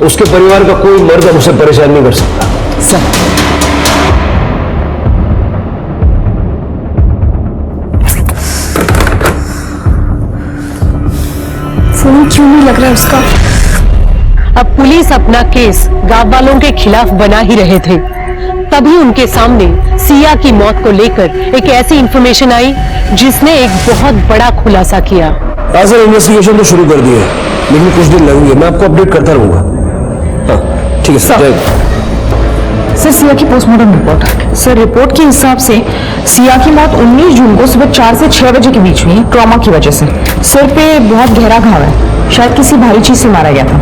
H: उसके परिवार का कोई मर्द अब उसे परेशान नहीं कर सकता।
I: सर
C: फोन क्यों नहीं लग रहा उसका? अब पुलिस अपना केस गांव वालों के खिलाफ बना ही रहे थे, तभी उनके सामने सिया की मौत को लेकर एक ऐसी इंफॉर्मेशन आई जिसने एक बहुत बड़ा खुलासा किया।
H: आज इन्वेस्टिगेशन तो शुरू कर दी है, लेकिन कुछ दिन लगेंगे, मैं आपको अपडेट करता रहूंगा। हाँ ठीक है सर।
I: सर, सिया की पोस्टमार्टम रिपोर्ट। सर, रिपोर्ट के हिसाब से सिया की मौत 19 जून को सुबह 4 से 6 बजे के बीच हुई, ट्रॉमा की वजह से। सर पे बहुत गहरा घाव है, शायद किसी भारी चीज से मारा गया था।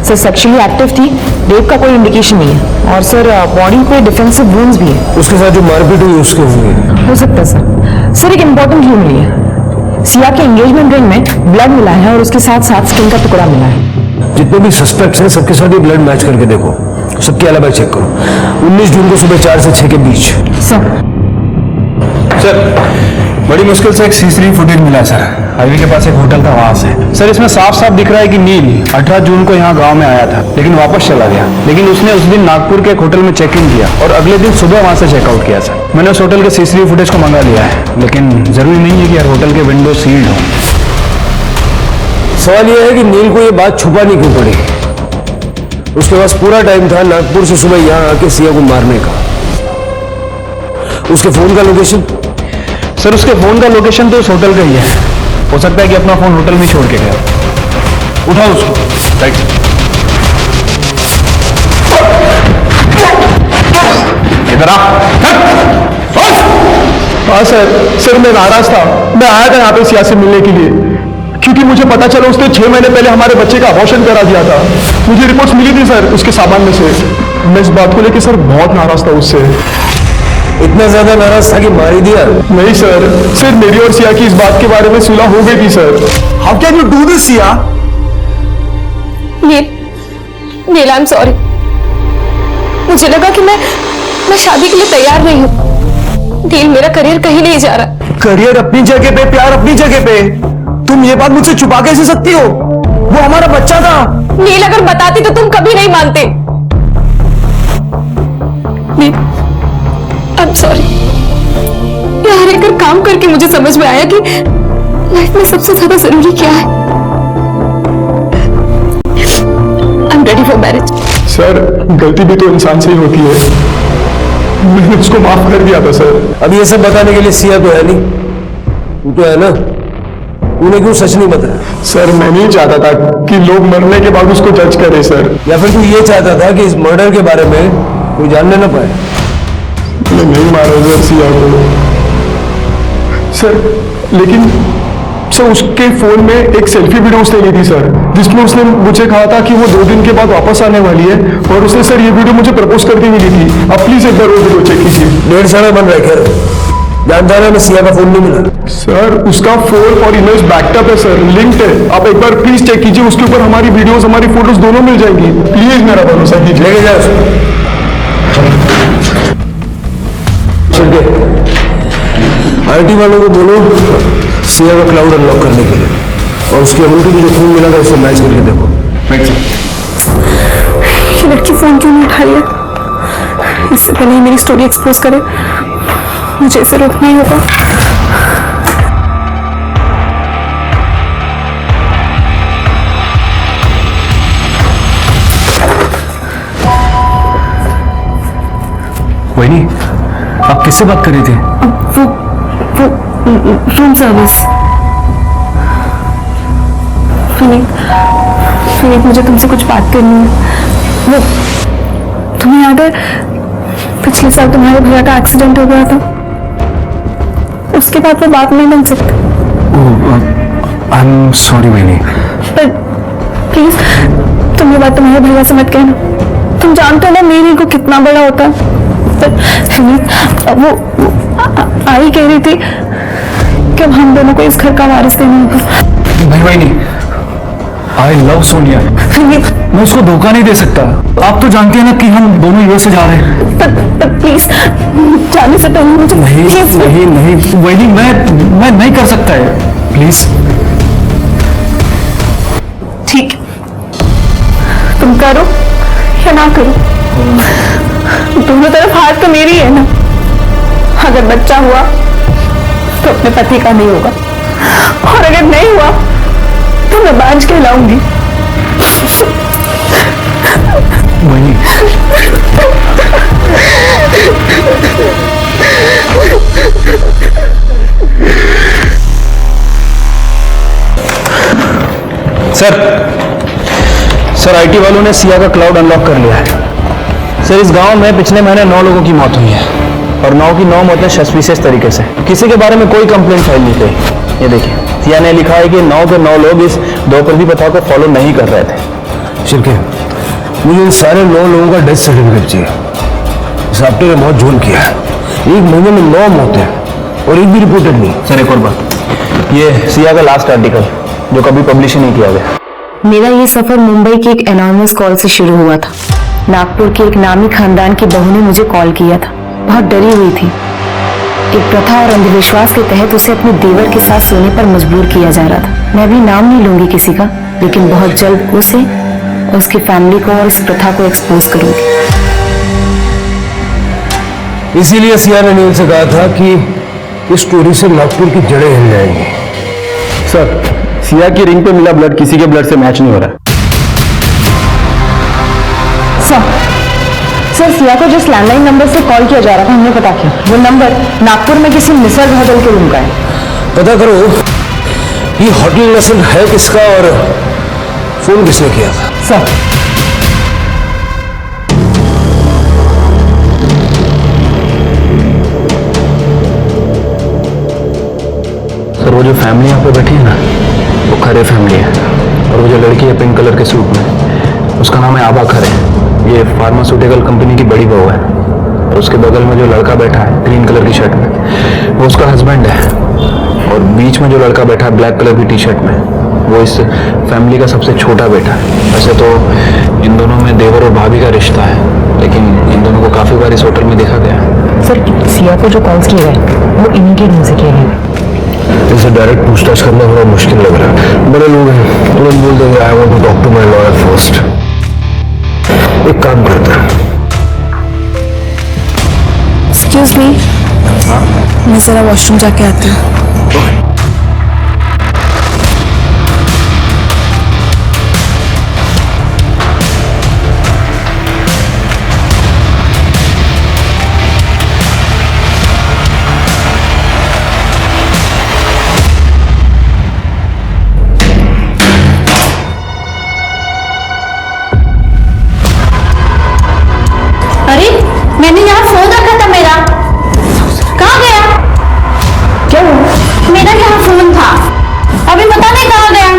I: सर, सेक्सुअली एक्टिव थी, रेप का कोई इंडिकेशन नहीं है। और सर, बॉडी पे डिफेंसिव वुंड्स भी है।
H: उसके साथ जो मारपीट हुई उसके हुए
I: हो सकता है सर। सर, एक इंपॉर्टेंट क्लू मिली है। सिया के एंगेजमेंट रिंग में ब्लड मिला है और उसके साथ साथ स्किन का टुकड़ा मिला है।
H: जितने भी सस्पेक्ट्स हैं सबके साथ ये ब्लड मैच करके देखो, सबके अलावा चेक करो। 19 जून को सुबह 4 से 6 के बीच।
K: सर बड़ी मुश्किल से एक सीसीटीवी फुटेज मिला है सर, हाईवे के पास एक होटल था वहां से। सर इसमें साफ साफ दिख रहा है कि नील 18 जून को यहाँ गांव में आया था, लेकिन वापस चला गया। लेकिन उसने उस दिन नागपुर के एक होटल में चेक इन किया और अगले दिन सुबह वहां से चेकआउट किया सर। मैंने उस होटल के सीसीटीवी फुटेज को मंगा लिया है, लेकिन जरूरी नहीं है कि हर होटल के विंडो सील्ड हो।
H: सवाल यह है कि नील को यह बात छुपानी क्यों पड़ी? उसके पास पूरा टाइम था नागपुर से सुबह यहां आके सिया को मारने का। उसके फोन का लोकेशन?
K: सर उसके फोन का लोकेशन तो उस होटल का ही है, हो सकता है कि अपना फोन होटल में छोड़ के गया। उठाओ उसको। राइट इधर आ।
B: हाँ सर, मैं नाराज था। मैं आया था यहाँ पे सिया से मिलने के लिए, क्योंकि मुझे पता चला उसने 6 महीने पहले हमारे बच्चे का अबॉर्शन करा दिया था। मुझे रिपोर्ट्स मिली थी सर उसके सामान में से। मैं इस बात को लेकर सर बहुत नाराज था उससे।
H: इतना ज्यादा नाराज था कि मार ही दिया?
B: नहीं सर, मेरी और सिया की इस बात के बारे में सुलह हो गई थी sir. How can you do this Siya?
J: Neel, I am sorry. मुझे लगा कि मैं शादी के लिए तैयार नहीं हूँ। नील, मेरा करियर कहीं नहीं जा रहा।
B: करियर अपनी जगह पे, प्यार अपनी जगह पे। तुम ये बात मुझसे छुपा कैसे सकती हो? वो हमारा बच्चा था।
J: नील, अगर बताती तो तुम कभी नहीं मानते। नील, आई एम सॉरी। यहाँ रहकर काम करके मुझे समझ में आया कि लाइफ में सबसे ज्यादा जरूरी क्या है। I am ready for marriage.
B: Sir, गलती भी तो इंसान से ही होती है। मैंने उसको माफ कर दिया था सर।
H: अब ये सब बताने के लिए सिया तो है नहीं, तू तो है ना? तूने क्यों सच नहीं बताया?
B: सर, मैं नहीं चाहता था कि लोग मरने के बाद उसको जज करें सर।
H: या फिर तू ये चाहता था कि इस मर्डर के बारे में कोई जानने ना पाए?
B: मैं नहीं मारा सर सिया को सर, लेकिन सर उसके फोन में एक सेल्फी वीडियो उसने ली थी सर, जिसमें उसने मुझे कहा था कि वो 2 दिन के बाद वापस आने वाली है, और उसने सर ये वीडियो मुझे प्रपोज करके हुई ली थी। आप प्लीज एक बार वो वीडियो चेक कीजिए।
H: 1.5 साल बन रहे खैर, जानता है मैं सिया का फोन नहीं मिला।
B: सर उसका फोन और इमेज बैकअप है सर, लिंक्ड है। आप एक बार प्लीज चेक कीजिए, उसके ऊपर हमारी वीडियोस, हमारी फोटोज दोनों मिल जाएंगी। प्लीज मेरा भरोसा कीजिए।
H: लेके जाओ आईटी वालों को बोलो सिया का क्लाउड अनलॉक करने के लिए, और उसकी अमूल्य की जो फोन मिला था उससे मैच करके देखो।
J: ये लड़की फोन क्यों नहीं उठा रही है? इससे पहले ही मेरी स्टोरी एक्सपोज करे, मुझे इसे रोकना ही होगा।
F: वही नहीं, आप किससे बात कर रही थी?
J: वो रूम सर्विस। फिनिक, मुझे तुमसे कुछ बात करनी है। वो तुम्हें याद है पिछले साल तुम्हारे भैया का एक्सीडेंट हो गया था? उसके बाद वो बात नहीं बन सकती।
F: आई एम सॉरी वही नहीं।
J: पर प्लीज तुम ये बात तुम्हारे भैया से मत कहना। तुम जानते हो ना मेरी को कितना बड़ा होता है। वो आई कह रही थी कि अब हम दोनों को इस घर का वारिस नहीं होगा।
F: भाई नहीं, आई लव सोनिया। मैं उसको धोखा नहीं दे सकता। आप तो जानती है ना कि हम दोनों यूएस से जा रहे हैं।
G: पर प्लीज जाने से पहले मुझे
F: नहीं नहीं नहीं, वही मैं नहीं कर सकता है, प्लीज।
G: ठीक, तुम करो या ना करो, दोनों तरफ हाथ तो मेरी है ना। अगर बच्चा हुआ तो अपने पति का नहीं होगा, और अगर नहीं हुआ तो मैं बांझ कहलाऊंगी।
F: वही
K: सर आईटी वालों ने सिया का क्लाउड अनलॉक कर लिया है। सर इस गांव में पिछले महीने 9 लोगों की मौत हुई है, और 9 की 9 मौतें सस्पिशियस तरीके से। किसी के बारे में कोई कंप्लेंट फाइल नहीं की। ये देखिए, सिया ने लिखा है कि 9 के 9 लोग इस द्रौपदी प्रथा को फॉलो नहीं कर रहे थे।
H: शिवके, मुझे इन सारे 9 लोगों का डेथ सर्टिफिकेट चाहिए। साप्टे ने बहुत झोल किया है। 1 महीने में 9 मौतें और एक भी रिपोर्टेड नहीं।
K: सर एक और बात, ये सिया का लास्ट आर्टिकल जो कभी पब्लिश ही नहीं किया गया।
J: मेरा ये सफर मुंबई की एक एनॉर्मस कॉल से शुरू हुआ था। नागपुर के एक नामी खानदान की बहू ने मुझे कॉल किया था। बहुत डरी हुई थी। एक प्रथा और अंधविश्वास के तहत उसे अपने देवर के साथ सोने पर मजबूर किया जा रहा था। मैं अभी नाम नहीं लूंगी किसी का, लेकिन बहुत जल्द उसे, उसकी फैमिली को और इस प्रथा को एक्सपोज करूंगी।
H: इसीलिए सिया ने नील से कहा था कि इस स्टोरी से नागपुर की जड़ें हिल जाएंगी।
K: सर सिया की रिंग पे मिला ब्लड किसी के ब्लड से मैच नहीं हो रहा है।
I: सर सिया को जिस लैंडलाइन नंबर से कॉल किया जा रहा था हमने पता किया, वो नंबर नागपुर में किसी निसर्ग होटल के रूम का है।
H: पता करो ये होटल लेसन है किसका और फोन किसने किया था।
I: सर
K: वो जो फैमिली यहाँ पे बैठी है ना, वो खरे फैमिली है। और वो जो लड़की है पिंक कलर के सूट में, उसका नाम है आबा खरे। ये फार्मास्यूटिकल कंपनी की बड़ी बहू है। और उसके बगल में जो लड़का बैठा है ग्रीन कलर की शर्ट में, वो उसका हस्बैंड है। और बीच में जो लड़का बैठा है ब्लैक कलर की टी शर्ट में, वो इस फैमिली का सबसे छोटा बेटा है। वैसे तो इन दोनों में देवर और भाभी का रिश्ता है, लेकिन इन दोनों को काफी बार इस होटल में देखा गया है।
I: सर सिया को जो कॉल्स किए गए वो इन्हीं के रूम से किए गए।
H: इसे डायरेक्ट पूछताछ करना थोड़ा मुश्किल लग रहा है। बड़े लोग हैं, तुरंत बोल देंगे I want to talk to my lawyer first. एक काम करते हैं।
G: एक्सक्यूज मी, मैं जरा वॉशरूम जाके आती हूँ।
L: मैंने यहाँ फोन रखा था मेरा, कहाँ गया? क्या मेरा यहाँ फोन था, अभी पता नहीं कहाँ गया।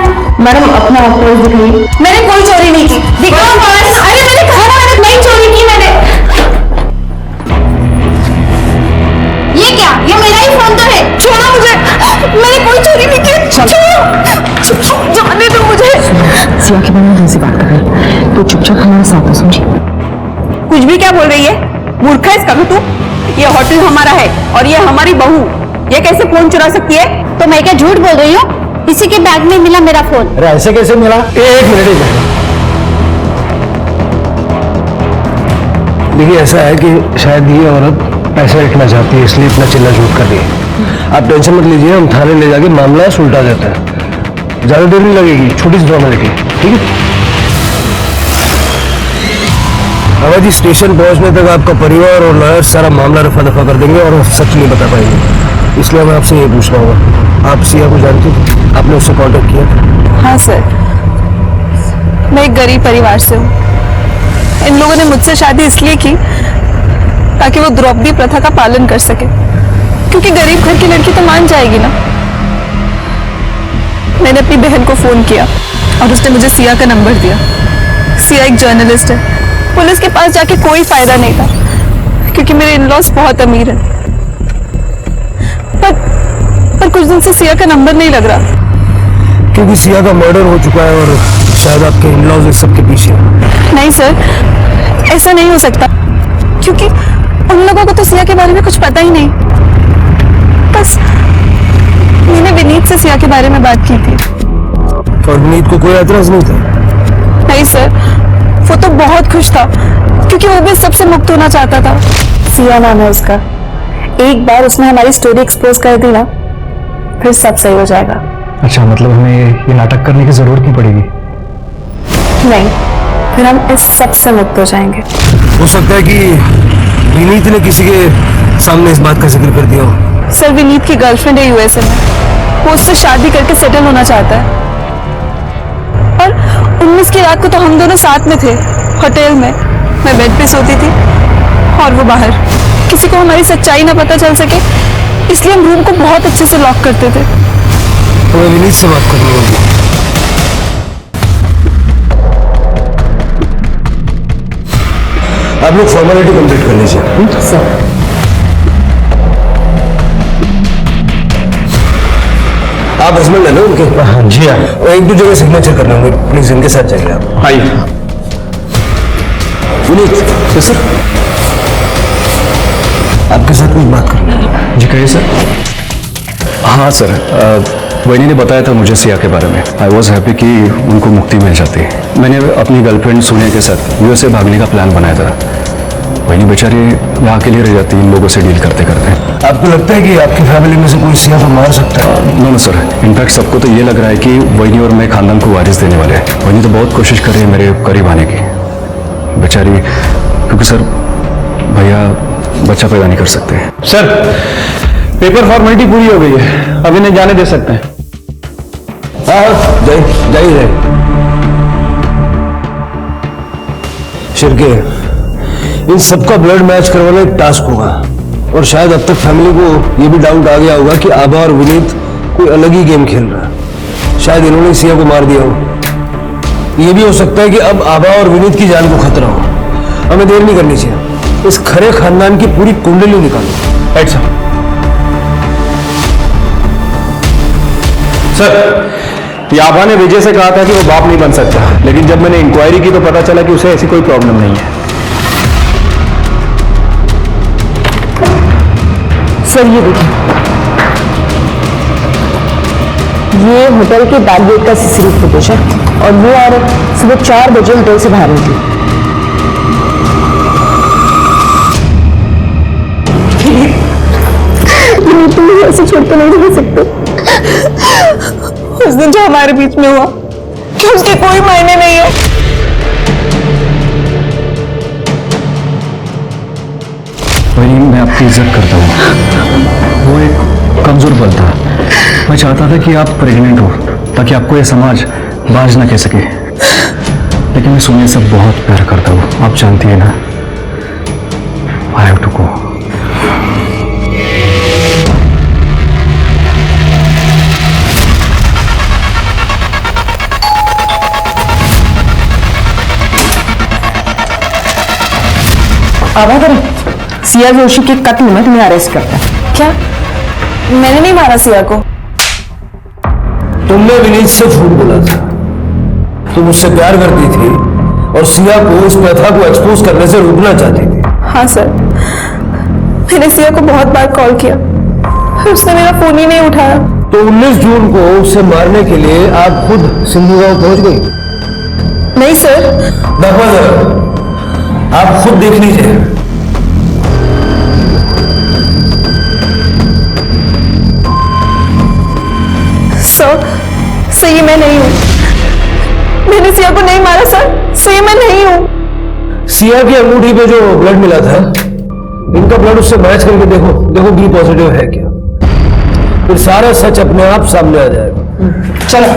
I: मैडम अपना पर्स दिखाइए।
L: मैंने कोई चोरी नहीं की, दिखाओ पर्स। अरे मैंने कहा ना मैंने नहीं चोरी की। मैंने ये क्या, ये मेरा ही फोन तो है, छोड़ो मुझे। मैंने कोई चोरी नहीं की, छोड़ो, जाने दो मुझे।
I: सिया के बारे में हमसे बात कर रही है तो चुपचाप हमारे साथ समझी।
G: कुछ भी क्या बोल रही है, मूर्ख है इसका भी तू। ये होटल हमारा है और ये हमारी बहू, ये कैसे फोन चुरा सकती है?
L: तो मैं क्या झूठ बोल रही हूँ? किसी के बैग में मिला मेरा फोन।
H: अरे ऐसे कैसे मिला? एक मिनट। देखिए ऐसा है कि शायद ये औरत पैसा रखना चाहती है, इसलिए इतना चिल्ला झूठ कर रही है। आप टेंशन मत लीजिए, हम थाने ले जाके मामला सुलटा देते हैं। ज्यादा देर नहीं लगेगी, छोटी सी फॉर्मेलिटी, ठीक है? जी स्टेशन पहुंचने तक आपका परिवार और लॉयर सारा मामला रफा दफा कर देंगे और सच नहीं बता पाएंगे। इसलिए मैं आपसे ये पूछना होगा, आप सिया को जानती थी? आपने उससे कांटेक्ट किया?
G: हाँ सर, मैं एक गरीब परिवार से हूँ। इन लोगों ने मुझसे शादी इसलिए की ताकि वो द्रौपदी प्रथा का पालन कर सके, क्योंकि गरीब घर की लड़की तो मान जाएगी ना। मैंने अपनी बहन को फोन किया और उसने मुझे सिया का नंबर दिया। सिया एक जर्नलिस्ट है। पुलिस के पास जाके कोई फायदा नहीं था, क्योंकि मेरे इन-लॉज बहुत अमीर हैं। पर कुछ दिन से सिया का नंबर नहीं लग रहा,
H: क्योंकि सिया का मर्डर हो चुका है और शायद आपके इन-लॉज इस सब के पीछे हैं।
G: नहीं सर, ऐसा नहीं हो सकता, क्योंकि उन लोगों को तो सिया के बारे में कुछ पता ही नहीं। बस मैंने विनीत से सिया के बारे में बात की थी।
H: और विनीत को कोई एतराज नहीं था?
G: नहीं सर, वो तो बहुत खुश था, क्योंकि वो भी सबसे मुक्त होना चाहता था। सिया नाम है उसका। एक बार उसने हमारी स्टोरी एक्सपोज कर दी ना, फिर सब सही हो जाएगा।
F: अच्छा, मतलब हमें ये नाटक करने की जरूरत नहीं पड़ेगी?
G: नहीं, फिर हम इस सब से मुक्त हो जाएंगे।
H: हो सकता है कि विनीत ने किसी के सामने इस बात का जिक्र कर दिया हो।
G: सर, विनीत की गर्लफ्रेंड है यूएसए में, वो उससे शादी करके सेटल होना चाहता है। और 19 की रात को तो हम दोनों साथ में थे, होटल में। मैं बेड पे सोती थी और वो बाहर। किसी को हमारी सच्चाई ना पता चल सके, इसलिए हम रूम को बहुत अच्छे से लॉक करते थे।
H: तो विनीत से बात करनी होगी। आप लोग फॉर्मेलिटी कंप्लीट कर लीजिए।
G: सर,
H: आप हस्बैंड है ना उनके? हाँ जी हाँ। और एक दो जगह सिग्नेचर करने होंगे, प्लीज इनके साथ जाइए आप।
K: आइए।
H: विनीत सर, आपके साथ में बात करनी है।
F: जी कहिए सर।
K: हाँ सर, वैनी ने बताया था मुझे सिया के बारे में। आई वॉज हैप्पी कि उनको मुक्ति मिल जाती है। मैंने अपनी गर्लफ्रेंड सोनिया के साथ यूएसए भागने का प्लान बनाया था। वैनी बेचारी यहाँ अकेली रह जाती इन लोगों से डील करते करते।
H: आपको लगता है कि आपकी फैमिली में से कोई सिया को मार सकता है?
K: नो सर, इनफैक्ट सबको तो ये लग रहा है कि वैनी और मैं खानदान को वारिस देने वाले हैं। वैनी तो बहुत कोशिश कर रही है मेरे करीब आने की बेचारी, क्योंकि सर भैया बच्चा पैदा नहीं कर सकते।
F: सर, पेपर फॉर्मेलिटी पूरी हो गई है, अब इन्हें जाने दे सकते हैं।
H: हाँ, जाइए। शिरके, इन सबका ब्लड मैच करवाना एक टास्क होगा। और शायद अब तक फैमिली को ये भी डाउट आ गया होगा कि आभा और विनीत कोई अलग ही गेम खेल रहा है। शायद इन्होंने सिया को मार दिया हो। ये भी हो सकता है कि अब आभा और विनीत की जान को खतरा हो। हमें देर नहीं करनी चाहिए, इस खरे खानदान की पूरी कुंडली निकालो।
F: Right sir.
K: सर, याबा ने विजय से कहा था कि वो बाप नहीं बन सकता, लेकिन जब मैंने इंक्वायरी की तो पता चला कि उसे ऐसी कोई प्रॉब्लम नहीं है।
I: सर ये देखिए, ये होटल के बैक गेट का सीसीटीवी फुटेज है और वो औरत सुबह 4 बजे होटल से बाहर निकली। तुम ऐसे छोड़ तो नहीं रह सकते।
G: उस दिन जो हमारे बीच में हुआ, क्या उसके कोई मायने नहीं है?
F: वही मैं आपकी इज्जत करता हूँ। वो एक कमजोर बल था। मैं चाहता था कि आप प्रेग्नेंट हो ताकि आपको ये समाज बाज ना कह सके, लेकिन मैं सोनिया से बहुत प्यार करता हूँ, आप जानती है ना। I have to go.
I: आभा करें, सिया जोशी के कत्ल में तुम्हें अरेस्ट करता है।
G: क्या? मैंने नहीं मारा सिया को।
H: तुमने विनीत से झूठ बोला था। तुम उससे प्यार करती थी और सिया को इस प्रथा को एक्सपोज करने से रोकना चाहती थी।
G: हाँ सर, मैंने सिया को बहुत बार कॉल किया, उसने मेरा फोन ही नहीं उठाया।
H: तो 19 जून को उसे मारने के लिए आप खुद सिंधु गांव पहुंच गई?
G: नहीं सर।
H: दफा आप खुद देख लीजिए।
G: सर, ये मैं नहीं हूँ। मैंने सिया को नहीं मारा सर, ये मैं नहीं हूँ।
H: सिया की अंगूठी पे जो ब्लड मिला था, इनका ब्लड उससे मैच करके देखो बी पॉजिटिव है क्या। फिर सारा सच अपने आप सामने आ जाएगा।
G: चलो।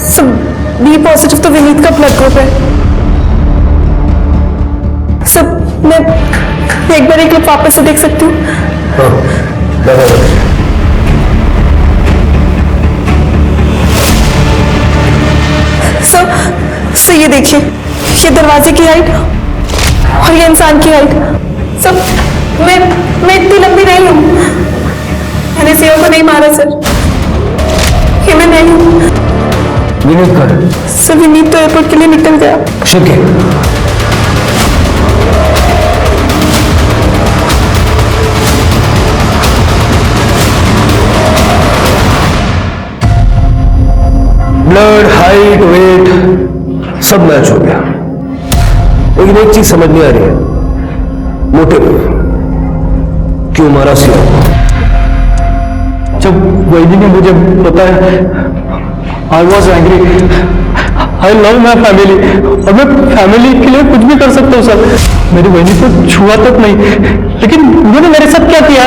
G: सर, बी पॉजिटिव तो विनीत का ब्लड ग्रुप है। सर, मैं एक बार एक क्लिप वापस से देख सकती हूँ? सर, ये देखिए, ये दरवाजे की हाइट और ये इंसान की हाइट। सब मैं इतनी लंबी नहीं हूँ। मैंने सिया को नहीं मारा सर, ये मैं नहीं हूँ।
H: विनीत का है?
D: सर विनीत तो एयरपोर्ट के लिए निकल गया।
H: शिके ब्लड, हाइट, वेट सब मैच हो गया, लेकिन एक चीज समझ नहीं आ रही है, मोटिव क्यों मारा सिया?
A: जब वैदी ने मुझे बताया, I was angry. I love my family और मैं फैमिली के लिए कुछ भी कर सकता हूँ सर। मेरी बहनी को छुआ तक नहीं, लेकिन उन्होंने मेरे साथ क्या किया,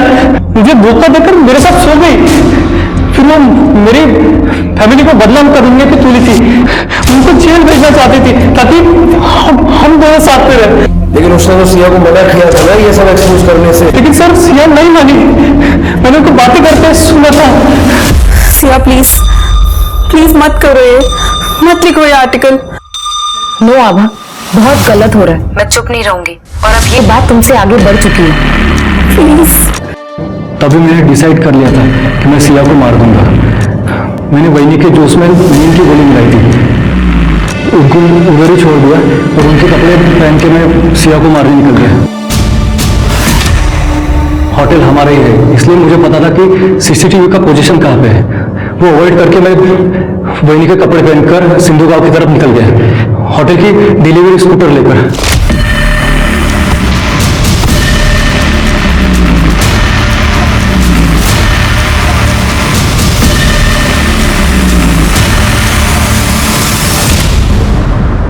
A: मुझे धोखा देकर मेरे साथ सो गई। फिर वो मेरी फैमिली को बदनाम करने की तुली थी, उनको जेल भेजना चाहती थी ताकि हम दोनों साथ में रहे।
H: लेकिन उसने तो सिया को मना किया था ना ये सब एक्सपोज करने से।
A: लेकिन सर सिया नहीं मानी, मैंने उनको बातें करते सुना था।
D: सिया प्लीज प्लीज मत करो ये, मत लिखो ये आर्टिकल।
J: नो आभा, बहुत गलत हो रहा है। मैं चुप नहीं रहूंगी और अब ये बात तुमसे आगे बढ़ चुकी है।
D: प्लीज।
A: तभी मैंने डिसाइड कर लिया था कि मैं सिया को मार दूंगा। मैंने वैनी के जोश में नींद की गोली मिलाई थी, उनको उधर ही छोड़ दिया और उनके कपड़े पहन के मैं सिया को मारने निकल गया। होटल हमारा ही है, इसलिए मुझे पता था कि सीसीटीवी का पोजीशन कहाँ पे है। वो अवॉइड करके मैं वैनी के कपड़े पहनकर सिंधु गांव की तरफ निकल गया, होटल की डिलीवरी स्कूटर लेकर।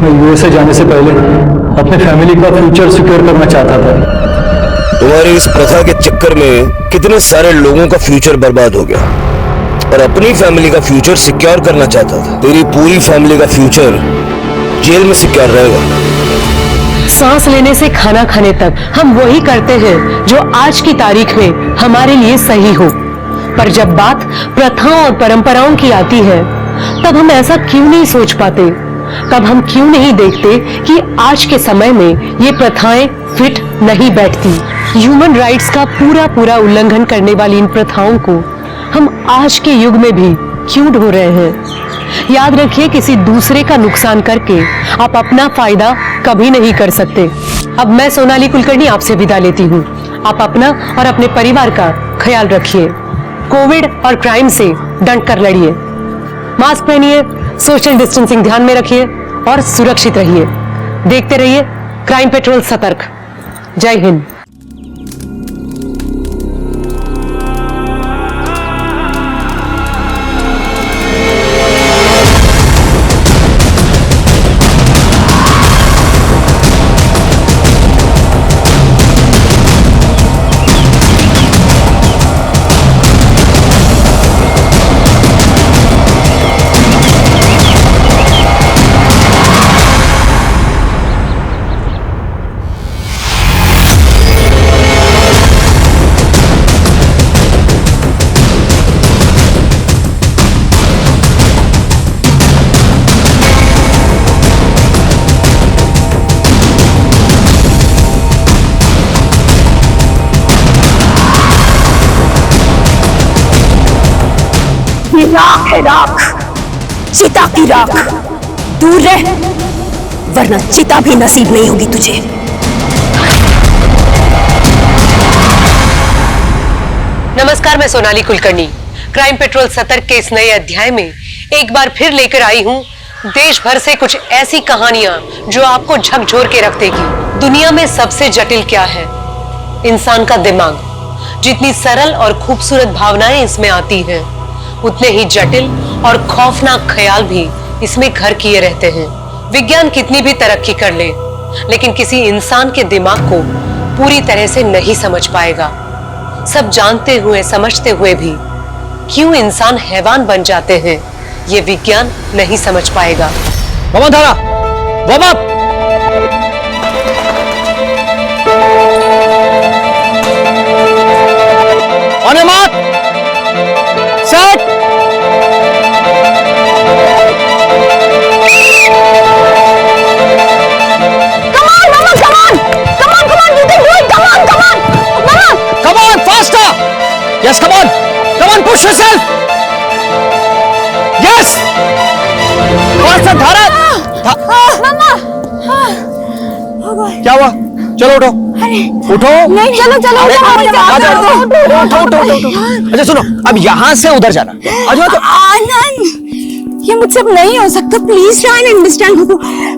A: मैं यूएसए जाने से पहले अपने फैमिली का फ्यूचर सिक्योर करना चाहता था।
H: तुम्हारी इस प्रथा के चक्कर में कितने सारे लोगों का फ्यूचर बर्बाद हो गया और अपनी फैमिली का फ्यूचर सिक्योर करना चाहता था। तेरी पूरी फैमिली का फ्यूचर जेल में सिक्योर रहेगा।
C: सांस लेने से खाना खाने तक हम वही करते हैं जो आज की तारीख में हमारे लिए सही हो, पर जब बात प्रथाओं और परंपराओं की आती है तब हम ऐसा क्यों नहीं सोच पाते? तब हम क्यों नहीं देखते कि आज के समय में ये प्रथाएं फिट नहीं बैठती? ह्यूमन राइट्स का पूरा उल्लंघन करने वाली इन प्रथाओं को हम आज के युग में भी क्यों ढो रहे हैं? याद रखिए, किसी दूसरे का नुकसान करके आप अपना फायदा कभी नहीं कर सकते। अब मैं सोनाली कुलकर्णी आपसे विदा लेती हूँ। आप अपना और अपने परिवार का ख्याल रखिए। कोविड और क्राइम से डट कर लड़िए, मास्क पहनिए, सोशल डिस्टेंसिंग ध्यान में रखिए और सुरक्षित रहिए। देखते रहिए क्राइम पेट्रोल सतर्क। जय हिंद।
G: राख है राख, चिता की राख। दूर रह, वरना चिता भी नसीब नहीं होगी तुझे।
C: नमस्कार, मैं सोनाली कुलकर्णी क्राइम पेट्रोल सतर्क के इस नए अध्याय में एक बार फिर लेकर आई हूँ देश भर से कुछ ऐसी कहानियां जो आपको झकझोर के रख देगी। दुनिया में सबसे जटिल क्या है? इंसान का दिमाग। जितनी सरल और खूबसूरत भावनाएं इसमें आती हैं, उतने ही जटिल और खौफनाक ख्याल भी इसमें घर किए रहते हैं। विज्ञान कितनी भी तरक्की कर ले, लेकिन किसी इंसान के दिमाग को पूरी तरह से नहीं समझ पाएगा। सब जानते हुए समझते हुए भी क्यों इंसान हैवान बन जाते हैं, ये विज्ञान नहीं समझ पाएगा।
H: वार्म धारा, warm up. On your mark, set. Yes, come on, push yourself. Yes.
F: क्या हुआ? चलो उठो, उठो।
L: नहीं, चलो चलो
F: अरे, आ जाओ, उठो। अच्छा सुनो, अब यहाँ से उधर जाना। आ जाओ।
L: आनंद, ये मुझसे अब नहीं हो सकता, प्लीज ट्राई एंड अंडरस्टैंड।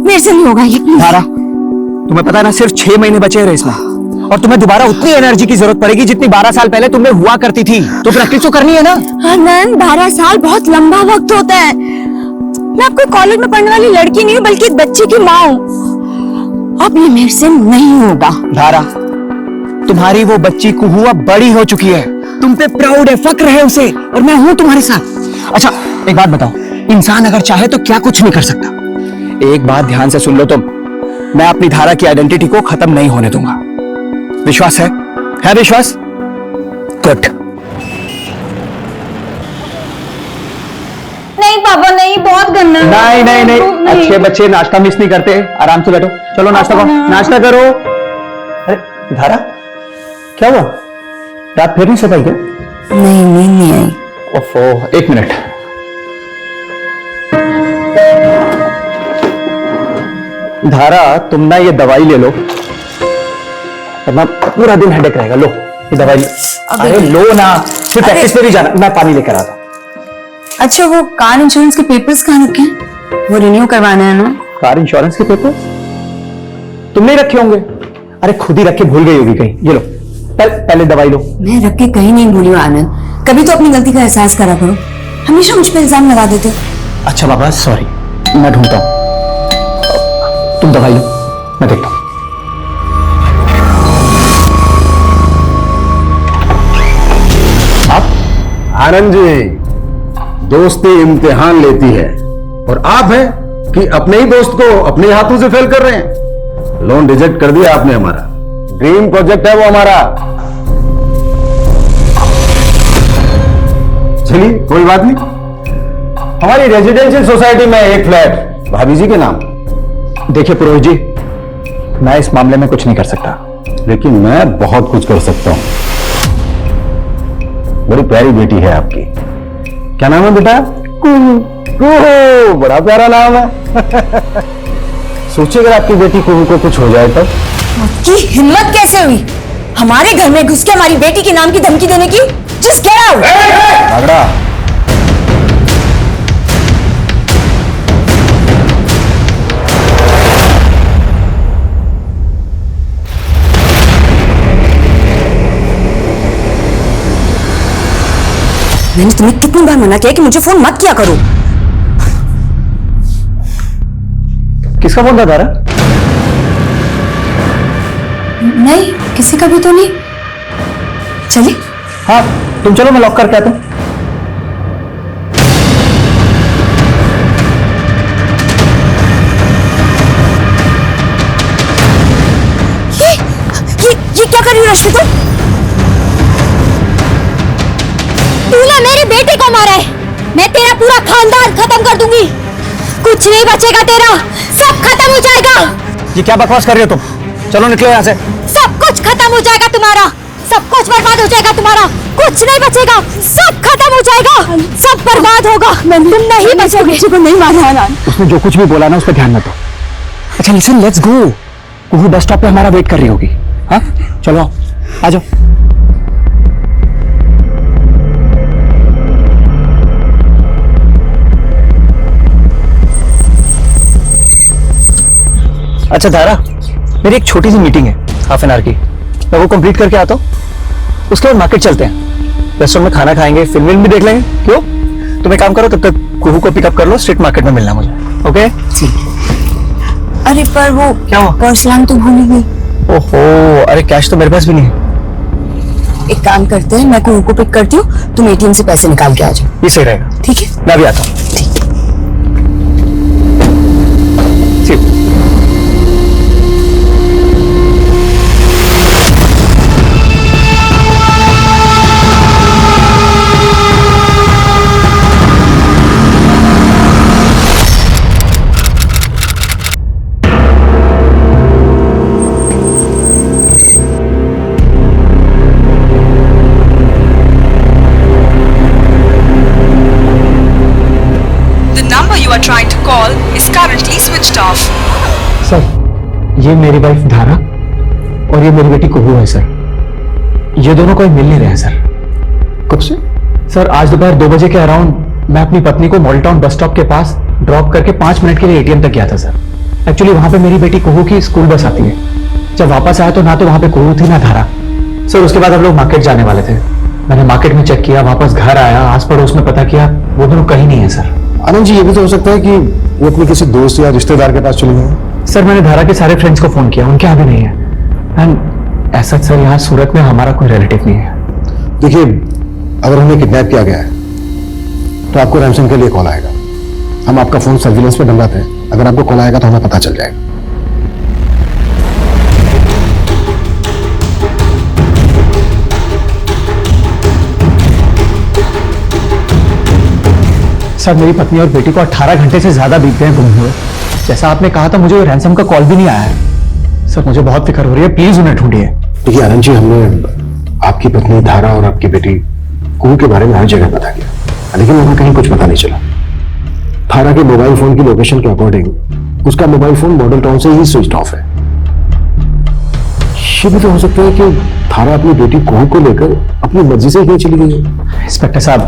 L: मेरे से नहीं होगा ये, प्लीज।
F: धारा, तुम्हें पता है ना, सिर्फ 6 महीने बचे हैं रेस में, और तुम्हें दोबारा उतनी एनर्जी की जरूरत पड़ेगी जितनी 12 साल पहले तुम्हें हुआ करती थी। तो प्रैक्टिस तो करनी है ना।
L: आनंद, 12 साल बहुत लंबा वक्त होता है। मैं आपको कॉलेज में पढ़ने वाली लड़की नहीं हूँ, बल्कि एक बच्चे की माँ हूँ। अब ये मेरे से नहीं होगा।
F: धारा, तुम्हारी वो बच्ची कुहू अब बड़ी हो चुकी है, तुम पे प्राउड है, फक्र है उसे, और मैं हूं तुम्हारे साथ। अच्छा एक बात बताओ, इंसान अगर चाहे तो क्या कुछ नहीं कर सकता। एक बात ध्यान से सुन लो तुम, मैं अपनी धारा की आइडेंटिटी को खत्म नहीं होने दूंगा। विश्वास है विश्वास? गुड।
L: नहीं पापा, नहीं, बहुत गंदा है।
F: नहीं, अच्छे बच्चे नाश्ता मिस नहीं करते। आराम से बैठो, चलो नाश्ता करो, नाश्ता करो। अरे धारा, क्या हुआ? रात फिर नहीं सो पाई क्या?
L: नहीं, नींद नहीं आई।
F: ओफो, 1 मिनट। धारा, तुम ना ये दवाई ले लो, वरना पूरा दिन हेडेक रहेगा। लो ये दवाई लो। अरे लो ना, फिर प्रैक्टिस पे भी जाना। मैं पानी लेकर आता हूं।
G: अच्छा, वो कार इंश्योरेंस के पेपर्स कहाँ रखे हैं? वो रिन्यू करवाना है ना?
F: कार इंश्योरेंस के पेपर तुमने रखे होंगे। अरे खुद ही रख के भूल गई होगी कहीं। ये लो, पहले दवाई लो।
G: मैं रख के कहीं नहीं भूली हूँ आनंद। कभी तो अपनी गलती का एहसास करा करो, हमेशा मुझ पर इल्जाम लगा देते हो।
F: अच्छा बाबा, सॉरी, मैं ढूंढता हूं। तुम दवाई लो, मैं देखता हूं। आप?
M: आनंद जी, दोस्ती इम्तिहान लेती है, और आप हैं कि अपने ही दोस्त को अपने हाथों से फेल कर रहे हैं। लोन रिजेक्ट कर दिया आपने हमारा। ड्रीम प्रोजेक्ट है वो हमारा। चलिए कोई बात नहीं, हमारी रेजिडेंशियल सोसाइटी में एक फ्लैट भाभी जी के नाम।
F: देखिए पुरोहित जी, मैं इस मामले में कुछ नहीं कर सकता,
M: लेकिन मैं बहुत कुछ कर सकता हूं। बड़ी प्यारी बेटी है आपकी। क्या नाम है बेटा? कुहू। बड़ा प्यारा नाम है। सोचिए अगर आपकी बेटी कुहू को कुछ हो जाए तब।
G: आपकी हिम्मत कैसे हुई हमारे घर में घुस के हमारी बेटी के नाम की धमकी देने की? Just get out.
M: आगरा,
G: मैंने तुम्हें कितनी बार मना किया कि मुझे फोन मत किया करो।
F: किसका फोन था धारा?
G: नहीं, किसी का भी तो नहीं। चलिए।
F: हाँ तुम चलो, मैं लॉक करके आता हूं।
L: ये क्या कर रही हो रश्मि? तूने मेरी बेटी को मारा है, मैं तेरा पूरा खानदान खत्म कर दूंगी। कुछ नहीं बचेगा तेरा, सब खत्म हो जाएगा।
F: ये क्या बकवास कर रही हो तुम? चलो निकलो यहाँ से।
L: सब कुछ खत्म हो जाएगा तुम्हारा, सब कुछ बर्बाद हो जाएगा तुम्हारा, कुछ नहीं बचेगा, सब खत्म हो जाएगा, सब बर्बाद होगा। तुम नहीं बचोगे।
G: को नहीं मारा।
F: उसने जो कुछ भी बोला ना, उस पर ध्यान मत दो। अच्छा listen, let's go. Kuhu bus stop पे हमारा वेट कर रही होगी। हाँ चलो आ जाओ। अच्छा धारा, मेरी एक छोटी सी मीटिंग है हाफ एन आवर की, मैं वो कंप्लीट करके आता हूँ। उसके बाद मार्केट चलते हैं, रेस्टोरेंट में खाना खाएंगे, फिल्म भी देख लेंगे। क्यों? तुम एक काम करो, तब तक कुहू को पिकअप कर लो, स्ट्रीट मार्केट में मिलना मुझे। ओके?
G: अरे पर वो
F: क्या हुआ?
G: पर्स लान तो भूल ही गई।
F: ओहो, अरे कैश तो मेरे पास भी नहीं है।
G: एक काम करते हैं, मैं कुहू को पिक करती हूँ, तुम एटीएम से पैसे निकाल के आ जाओ।
F: ये सही रहेगा।
G: ठीक है,
F: मैं भी आता हूँ।
I: The number you are trying to call is currently switched off.
F: Sir,
E: ये मेरी वाइफ धारा और ये मेरी बेटी कुहू है सर। ये दोनों कोई मिल नहीं रहे हैं सर।
B: कब से?
E: सर आज दोपहर 2 बजे के अराउंड मैं अपनी पत्नी को मॉडल टाउन बस स्टॉप के पास ड्रॉप करके 5 मिनट के लिए एटीएम तक गया था सर। एक्चुअली वहां पे मेरी बेटी कुहू की स्कूल बस आती है। जब वापस आया तो ना तो वहां पे कुहू थी ना धारा। सर उसके बाद हम लोग मार्केट जाने वाले थे। मैंने मार्केट में चेक किया, वापस घर आया, आस पड़ोस में पता किया, वो दोनों कहीं नहीं है सर।
B: आनंद जी, ये भी तो हो सकता है कि वो अपने किसी दोस्त या रिश्तेदार के पास चले गए।
E: सर मैंने धारा के सारे फ्रेंड्स को फोन किया, उनके यहाँ भी नहीं है। एंड ऐसा सर यहाँ सूरत में हमारा कोई रिलेटिव नहीं है।
B: देखिए, अगर हमें किडनैप किया गया है तो आपको रैंसम के लिए कॉल आएगा। हम आपका फोन सर्विलेंस पे डलवाते हैं। अगर आपको कॉल आएगा तो हमें पता चल जाएगा।
E: सर मेरी पत्नी और बेटी को 18 घंटे से ज्यादा बीत गए गुम हुए। जैसा आपने कहा था, मुझे रैंसम का कॉल भी नहीं आया है। सर मुझे बहुत फिक्र हो रही है, प्लीज उन्हें ढूंढिए।
B: देखिए आनंद जी, हमने आपकी पत्नी धारा और आपकी बेटी कुहू के बारे में हर जगह पता किया, लेकिन वहां कहीं कुछ पता नहीं चला। धारा के मोबाइल फोन की लोकेशन के अकॉर्डिंग उसका मोबाइल फोन मॉडल टाउन से ही स्विच ऑफ है। ये भी तो हो सकता है कि धारा अपनी बेटी कुहू को लेकर अपनी मर्जी से ही चली गई है।
E: इंस्पेक्टर साहब,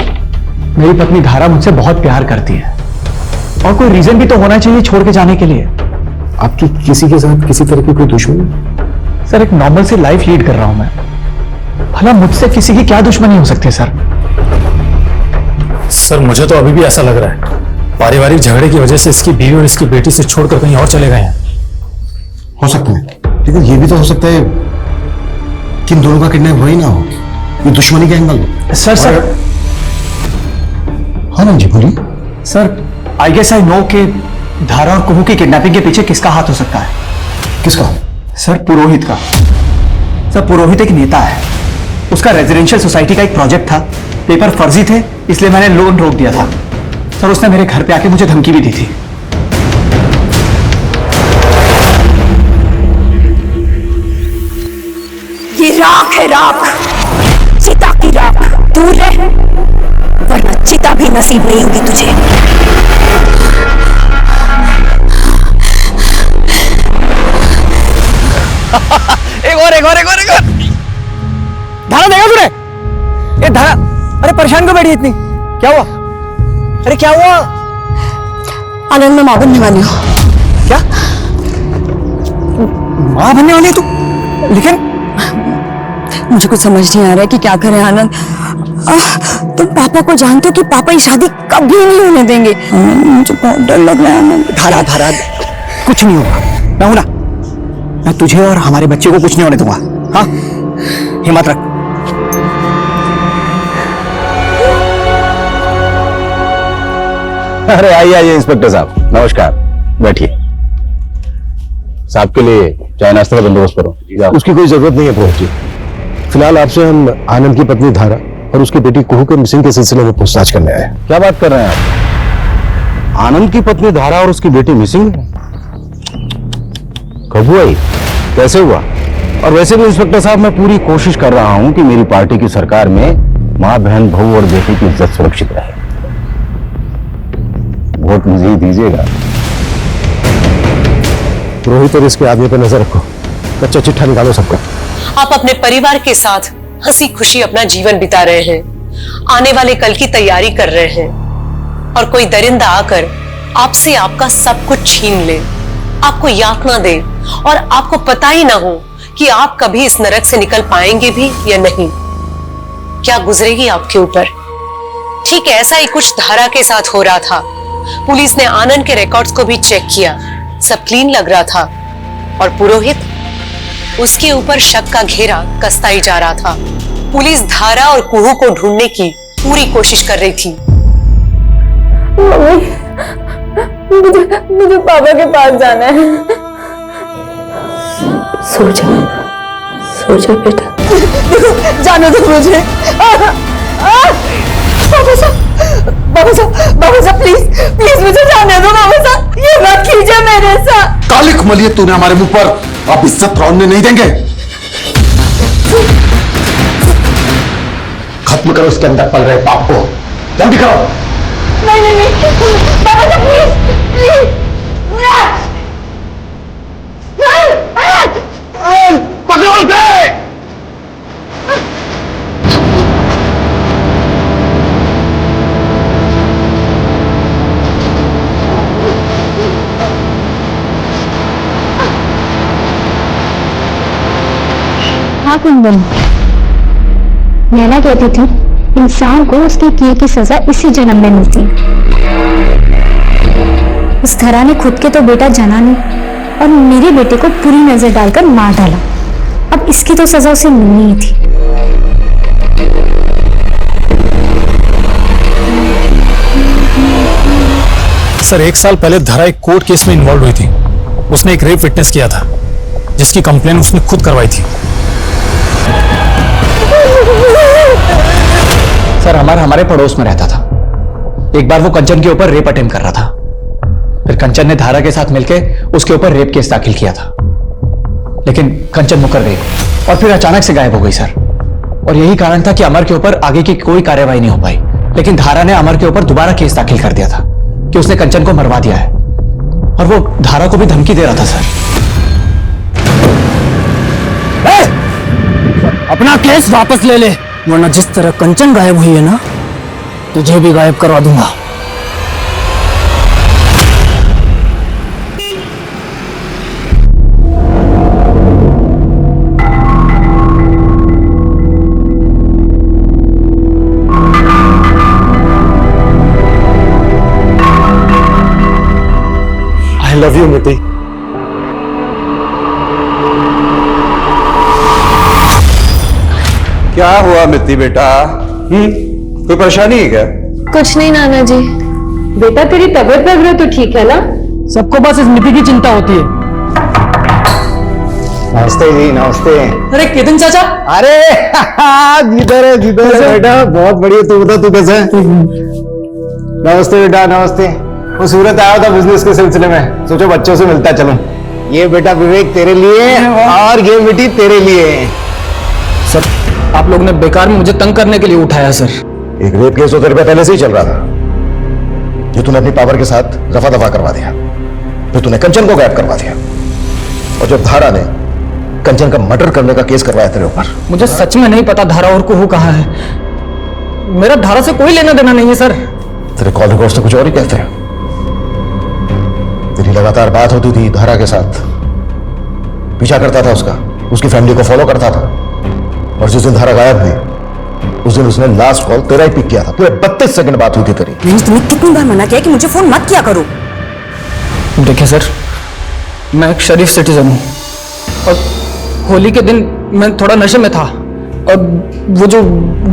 E: मेरी पत्नी धारा मुझसे बहुत प्यार करती है और कोई रीजन भी तो होना चाहिए छोड़ के जाने के लिए।
B: आपकी किसी के साथ किसी तरह की कोई दुश्मनी?
E: सर एक नॉर्मल सी लाइफ लीड कर रहा हूं मैं, भला मुझसे किसी की क्या दुश्मनी हो सकती है सर?
N: सर मुझे तो अभी भी ऐसा लग रहा है पारिवारिक झगड़े की वजह से इसकी बीवी और इसकी बेटी से छोड़कर कहीं और चले गए हैं।
B: हो सकता है, लेकिन ये भी तो हो सकता है कि इन दोनों का किडनैप हो ही ना हो, ये दुश्मनी के एंगल।
E: सर
B: हाँ जी बोलिए।
E: Sir I guess I know कि धारा और कुहू की किडनैपिंग के पीछे किसका हाथ हो सकता है।
B: किसका?
E: सर पुरोहित का। सर पुरोहित एक नेता है, उसका रेजिडेंशियल सोसाइटी का एक प्रोजेक्ट था, पेपर फर्जी थे इसलिए मैंने लोन रोक दिया था। सर उसने मेरे घर पे आके मुझे धमकी भी दी थी।
G: ये राख है, राख, चिता की राख। दूर रह, वरना चिता भी नसीब नहीं होगी तुझे।
H: एक और धारा देखा तूने? ये धारा, अरे परेशान क्यों बैठी इतनी? क्या हुआ? अरे क्या हुआ?
G: आनंद, मैं मां बनने वाली हूँ।
H: क्या मां बनने वाली है तू? लेकिन
G: मुझे कुछ समझ नहीं आ रहा है कि क्या करें आनंद। तुम पापा को जानते हो कि पापा ये शादी कभी नहीं होने देंगे। मुझे बहुत डर लग रहा है आनंद।
H: धारा कुछ नहीं होगा, मैं हूं ना। मैं तुझे और हमारे बच्चे को कुछ नहीं होने दूंगा। हाँ, हिम्मत रख।
M: अरे आइए इंस्पेक्टर साहब, नमस्कार, बैठिए। साहब के लिए चाय नाश्ते का बंदोबस्त करो।
B: उसकी कोई जरूरत नहीं है पुरोहित जी। फिलहाल आपसे हम आनंद की पत्नी धारा और उसकी बेटी कुहू के मिसिंग के सिलसिले में पूछताछ करने आए हैं।
M: क्या बात कर रहे हैं आप? आनंद की पत्नी धारा और उसकी बेटी मिसिंग है? कब हुआ ये? कैसे हुआ? और वैसे भी इंस्पेक्टर साहब, मैं पूरी कोशिश कर रहा हूं कि मेरी पार्टी की सरकार में मां, बहन, बहू और बेटी की इज्जत सुरक्षित रहे। वोट मुझे ही दीजिएगा।
B: पुरोहित और इसके आदमी पर नजर रखो, कच्चा चिट्ठा निकालो सबका।
C: आप अपने परिवार के साथ हंसी खुशी अपना जीवन बिता रहे हैं, आने वाले कल की तैयारी कर रहे हैं, और कोई दरिंदा आकर आपसे आपका सब कुछ छीन ले, आपको यातना दे और आपको पता ही ना हो कि आप कभी इस नरक से निकल पाएंगे भी या नहीं। क्या गुजरेगी आपके ऊपर? ठीक ऐसा ही कुछ धारा के साथ हो रहा था। पुलिस ने आनंद के रिकॉर्ड्स को भी चेक किया, सब क्लीन लग रहा था, और पुरोहित, उसके ऊपर शक का घेरा कसता ही जा रहा था। पुलिस धारा और कुहू को ढूंढने की पूरी कोशिश कर रही थी।
J: मुझे पापा के पास जाना है। सो जा बेटा।
G: जाने दो मुझे। बाबा साहब प्लीज मुझे जाने दो। बाबा साहब, ये मत कीजिए मेरे साथ।
B: कालिक मलिए तूने हमारे मुंह पर, अब इज्जत रौंदने नहीं देंगे। खत्म करो इसके अंदर पल रहे पाप को, जल्दी करो।
G: नहीं बाबा साहब प्लीज।
L: हाँ कुंदन, नैना कहती थी इंसान को उसके किए की सजा इसी जन्म में मिलती है। उस धरा ने खुद के तो बेटा जना नहीं और मेरे बेटे को पूरी नजर डालकर मार डाला। अब इसकी तो सजा उसे मिलनी ही थी।
N: सर 1 साल पहले धरा एक कोर्ट केस में इन्वॉल्व हुई थी। उसने एक रेप विटनेस किया था जिसकी कंप्लेन उसने खुद करवाई थी।
F: सर हमारे पड़ोस में रहता था। एक बार वो कंचन के ऊपर रेप अटेम्प्ट कर रहा था। फिर कंचन ने धारा के साथ मिलकर उसके ऊपर रेप केस दाखिल किया था, लेकिन कंचन मुकर गई और फिर अचानक से गायब हो गई सर। और यही कारण था कि अमर के ऊपर आगे की कोई कार्रवाई नहीं हो पाई। लेकिन धारा ने अमर के ऊपर दोबारा केस दाखिल कर दिया था कि उसने कंचन को मरवा दिया है, और वो धारा को भी धमकी दे रहा था सर।
E: अपना केस वापस ले ले, वरना जिस तरह कंचन गायब हुई है ना, तुझे भी गायब करवा दूंगा।
B: आई लव यू मिति।
M: क्या हुआ मित्ती बेटा? कोई परेशानी है क्या?
J: कुछ नहीं नाना जी।
C: बेटा तेरी तबीयत वगैरह तो ठीक है ना?
E: सबको बस इस मिति की चिंता होती है।
M: नमस्ते जी, नमस्ते।
E: अरे केतन चाचा,
M: अरे जिधर है बेटा, बहुत बढ़िया। तू बता, तू कैसा है? नमस्ते बेटा, नमस्ते। वो सूरत आया था बिजनेस के सिलसिले में, सोचो बच्चों से मिलता चलूं। ये बेटा विवेक तेरे लिए और ये मिट्टी तेरे लिए।
E: सर आप लोग ने बेकार में मुझे तंग करने के लिए उठाया सर।
M: एक रेप केस तो तेरे पे पहले से ही चल रहा था, जो तूने अपनी पावर के साथ रफा दफा करवा दिया। फिर तूने कंचन को गायब करवा दिया, और जब धारा ने कंचन का मर्डर करने का केस करवाया तेरे ऊपर।
E: मुझे सच में नहीं पता धारा और कुहू कहाँ है। मेरा धारा से कोई लेना देना नहीं है सर।
M: तेरे कॉल रिकॉर्ड्स तो कुछ और ही कहते हैं। तेरी लगातार बात होती थी धारा के साथ, पीछा करता था उसका, उसकी फैमिली को फॉलो करता था, और जिस दिन धारा गायब हुई उस दिन उसने लास्ट कॉल तेरा ही पिक किया था। पूरे 32 सेकंड बात हुई थी तेरी।
I: मैंने तुम्हें कितनी बार मना किया कि मुझे फोन मत किया करो।
E: देखिए सर, मैं एक शरीफ सिटीजन हूँ, और होली के दिन मैं थोड़ा नशे में था, और वो जो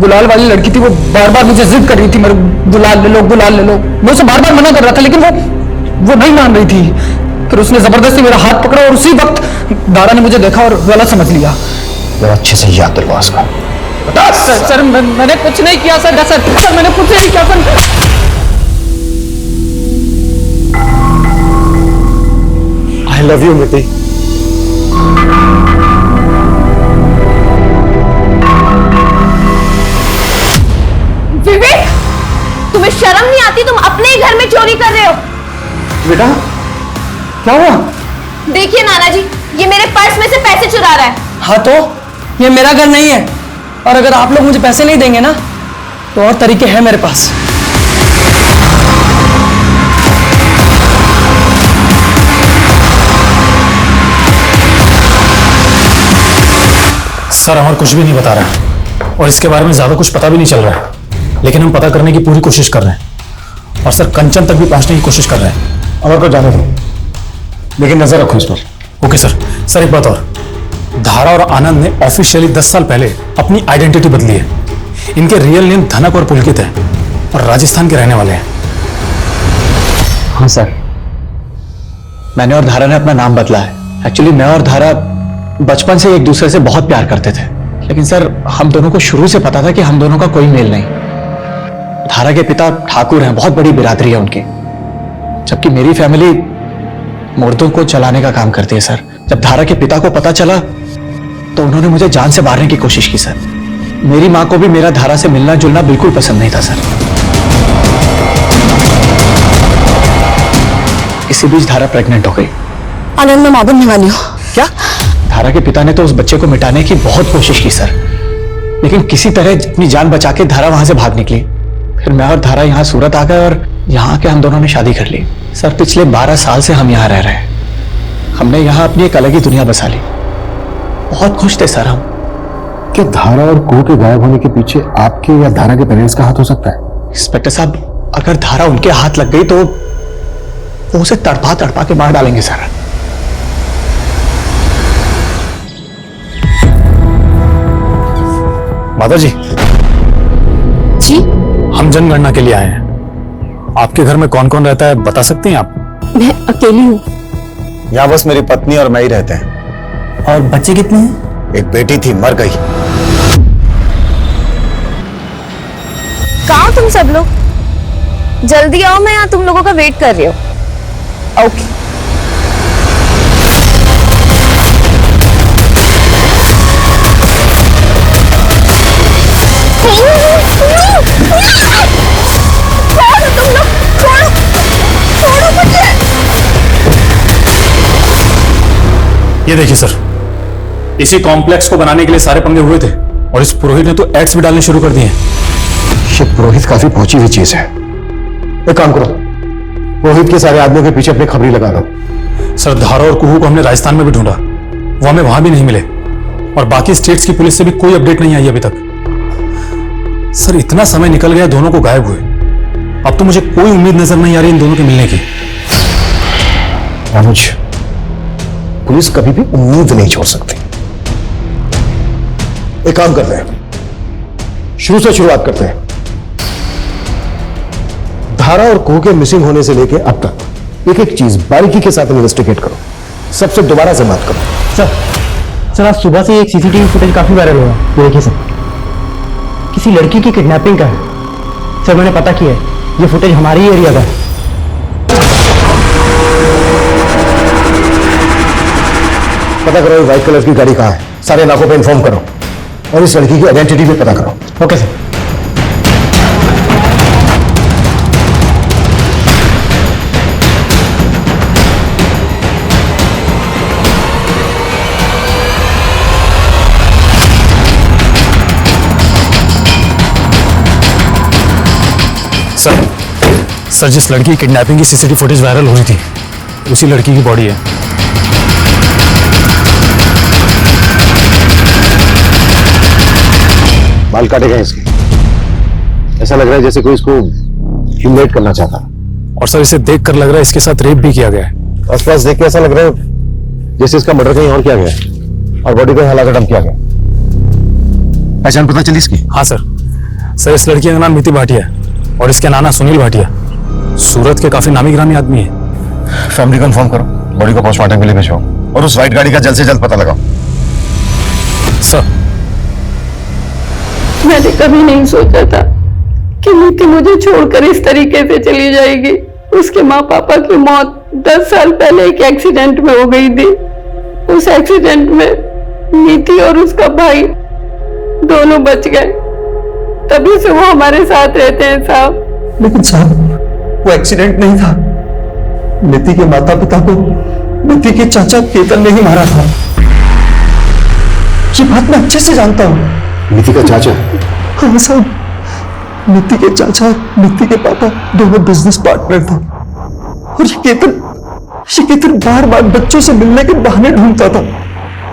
E: गुलाल वाली लड़की थी वो बार बार मुझे जिद कर रही थी, मेरे गुलाल ले लो, गुलाल ले लो। मैं उसे बार बार मना कर रहा था, लेकिन वो नहीं मान रही थी। फिर उसने जबरदस्ती मेरा हाथ पकड़ा, और उसी वक्त दारा ने मुझे देखा और गलत समझ लिया।
M: जरा अच्छे से याद दिलवा उसका।
E: सर मैंने कुछ नहीं किया सर। सर मैंने कुछ नहीं किया सर।
B: आई लव यू मिति।
L: विवेक, तुम्हें शर्म नहीं आती? तुम अपने ही घर में चोरी कर रहे हो।
E: बेटा क्या हुआ?
L: देखिए नाना जी, ये मेरे पर्स में से पैसे चुरा रहा है।
E: हाँ तो ये मेरा घर नहीं है, और अगर आप लोग मुझे पैसे नहीं देंगे ना, तो और तरीके हैं मेरे पास।
N: सर अमर कुछ भी नहीं बता रहा है, और इसके बारे में ज्यादा कुछ पता भी नहीं चल रहा है, लेकिन हम पता करने की पूरी कोशिश कर रहे हैं, और सर कंचन तक भी पहुंचने की कोशिश कर रहे हैं।
M: अमर को जाने दो, लेकिन नजर रखो इस पर।
N: Okay sir. सर एक बात और, धारा और आनंद ने ऑफिशियली 10 साल पहले अपनी आइडेंटिटी बदली है। इनके रियल नेम धनक और पुलकित है, और राजस्थान के रहने वाले हैं।
F: हाँ सर, मैंने और धारा ने अपना नाम बदला है। एक्चुअली मैं और धारा बचपन से एक दूसरे से बहुत प्यार करते थे, लेकिन सर हम दोनों को शुरू से पता था कि हम दोनों का कोई मेल नहीं। धारा के पिता ठाकुर हैं, बहुत बड़ी बिरादरी है उनकी, जबकि मेरी फैमिली मुर्दों को चलाने का काम करती है सर। जब धारा के पिता को पता चला तो उन्होंने मुझे जान से मारने की कोशिश की सर। मेरी माँ को भी मेरा धारा से मिलना जुलना बिल्कुल पसंद नहीं था सर। इसी बीच धारा प्रेग्नेंट हो गई।
I: आनंद में मां बनने वाली हो क्या?
F: धारा के पिता ने तो उस बच्चे को मिटाने की बहुत कोशिश की सर, लेकिन किसी तरह अपनी जान बचा के धारा वहां से भाग निकली। फिर मैं और धारा यहाँ सूरत आ गए, और यहाँ के हम दोनों ने शादी कर ली सर। पिछले 12 साल से हम यहाँ रह रहे हैं। हमने यहाँ अपनी एक अलग ही दुनिया बसा ली। बहुत खुश थे सर हम।
M: क्या धारा और कुहू के गायब होने के पीछे आपके या धारा के पेरेंट्स का हाथ हो सकता है?
B: इंस्पेक्टर साहब, अगर धारा उनके हाथ लग गई तो वो उसे तड़पा तड़पा के मार डालेंगे सर।
N: माता जी
L: जी,
N: हम जनगणना के लिए आए हैं। आपके घर में कौन कौन रहता है बता सकती हैं आप?
L: मैं अकेली हूँ।
M: यहाँ बस मेरी पत्नी और मैं ही रहते हैं।
N: और बच्चे कितने हैं?
M: एक बेटी थी, मर गई।
J: कहाँ हो तुम सब लोग? जल्दी आओ, मैं यहाँ तुम लोगों का वेट कर रही हूँ। ओके।
N: ये देखिए सर, इसी कॉम्प्लेक्स को बनाने के लिए सारे पंगे हुए थे और इस पुरोहित ने तो एड्स भी डालने शुरू कर दिए हैं।
M: ये पुरोहित काफी पहुंची हुई चीज है। एक काम करो, पुरोहित के सारे आदमियों के पीछे अपनी खबरी लगा दो।
N: सर, धारा और कुहू को हमने राजस्थान में भी ढूंढा, वो हमें वहां भी नहीं मिले और बाकी स्टेट्स की पुलिस से भी कोई अपडेट नहीं आई अभी तक। सर, इतना समय निकल गया दोनों को गायब हुए, अब तो मुझे कोई उम्मीद नजर नहीं आ रही इन दोनों के मिलने की।
M: अनुज, पुलिस कभी भी उम्मीद नहीं छोड़ सकती। एक काम करते हैं, शुरू से शुरुआत करते हैं। धारा और कुहू के मिसिंग होने से लेकर अब तक एक एक चीज बारीकी के साथ इन्वेस्टिगेट करो, सबसे दोबारा से बात करो।
E: सर आज सुबह से एक सीसीटीवी फुटेज काफी वायरल हुआ है। ये देखिए सर, किसी लड़की की किडनैपिंग का है। सर मैंने पता किया है, ये फुटेज हमारी एरिया का है।
M: पता करो व्हाइट कलर की गाड़ी कहां है, सारे इलाकों पे इन्फॉर्म करो और इस लड़की की आइडेंटिटी भी पता करो।
E: Okay sir.
N: सर, जिस लड़की की किडनैपिंग की सीसीटीवी फुटेज वायरल हुई थी, उसी लड़की की बॉडी है।
M: बाल काटे गए इसके, ऐसा लग रहा है जैसे कोई इसको ह्यूमिलेट करना चाहता।
N: और सर, इसे देखकर लग रहा है इसके साथ रेप भी किया गया है।
M: आसपास देख के ऐसा लग रहा है जैसे इसका मर्डर कहीं और किया गया है और बॉडी को हलाकर डंप किया गया। पहचान पता चली इसकी?
N: हाँ सर, इस लड़की का नाम नीति भाटिया है और इसके नाना सुनील भाटिया। सूरत के काफी नामी गिरामी आदमी है।
M: फैमिली को इन्फॉर्म करो, बॉडी को पोस्टमार्टम के लिए भेजो और उस व्हाइट गाड़ी का जल्द से जल्द पता लगाओ।
N: सर,
D: मैंने कभी नहीं सोचा था कि नीति मुझे छोड़कर इस तरीके से चली जाएगी। उसके माँ पापा की मौत 10 साल पहले एक एक्सीडेंट में हो गई थी। उस एक्सीडेंट में नीति और उसका भाई दोनों बच गए, तभी से वो हमारे साथ रहते हैं साहब।
B: लेकिन साहब, वो एक्सीडेंट नहीं था। नीति के माता पिता को नीति के चाचा केतन ने ही मारा था। ये बात मैं अच्छे से जानता हूँ।
M: नीति का चाचा?
B: हाँ साहब, नीति के चाचा नीति के पापा दोनों बिजनेस पार्टनर थे और ये केतन बार बार बच्चों से मिलने के बहाने ढूंढता था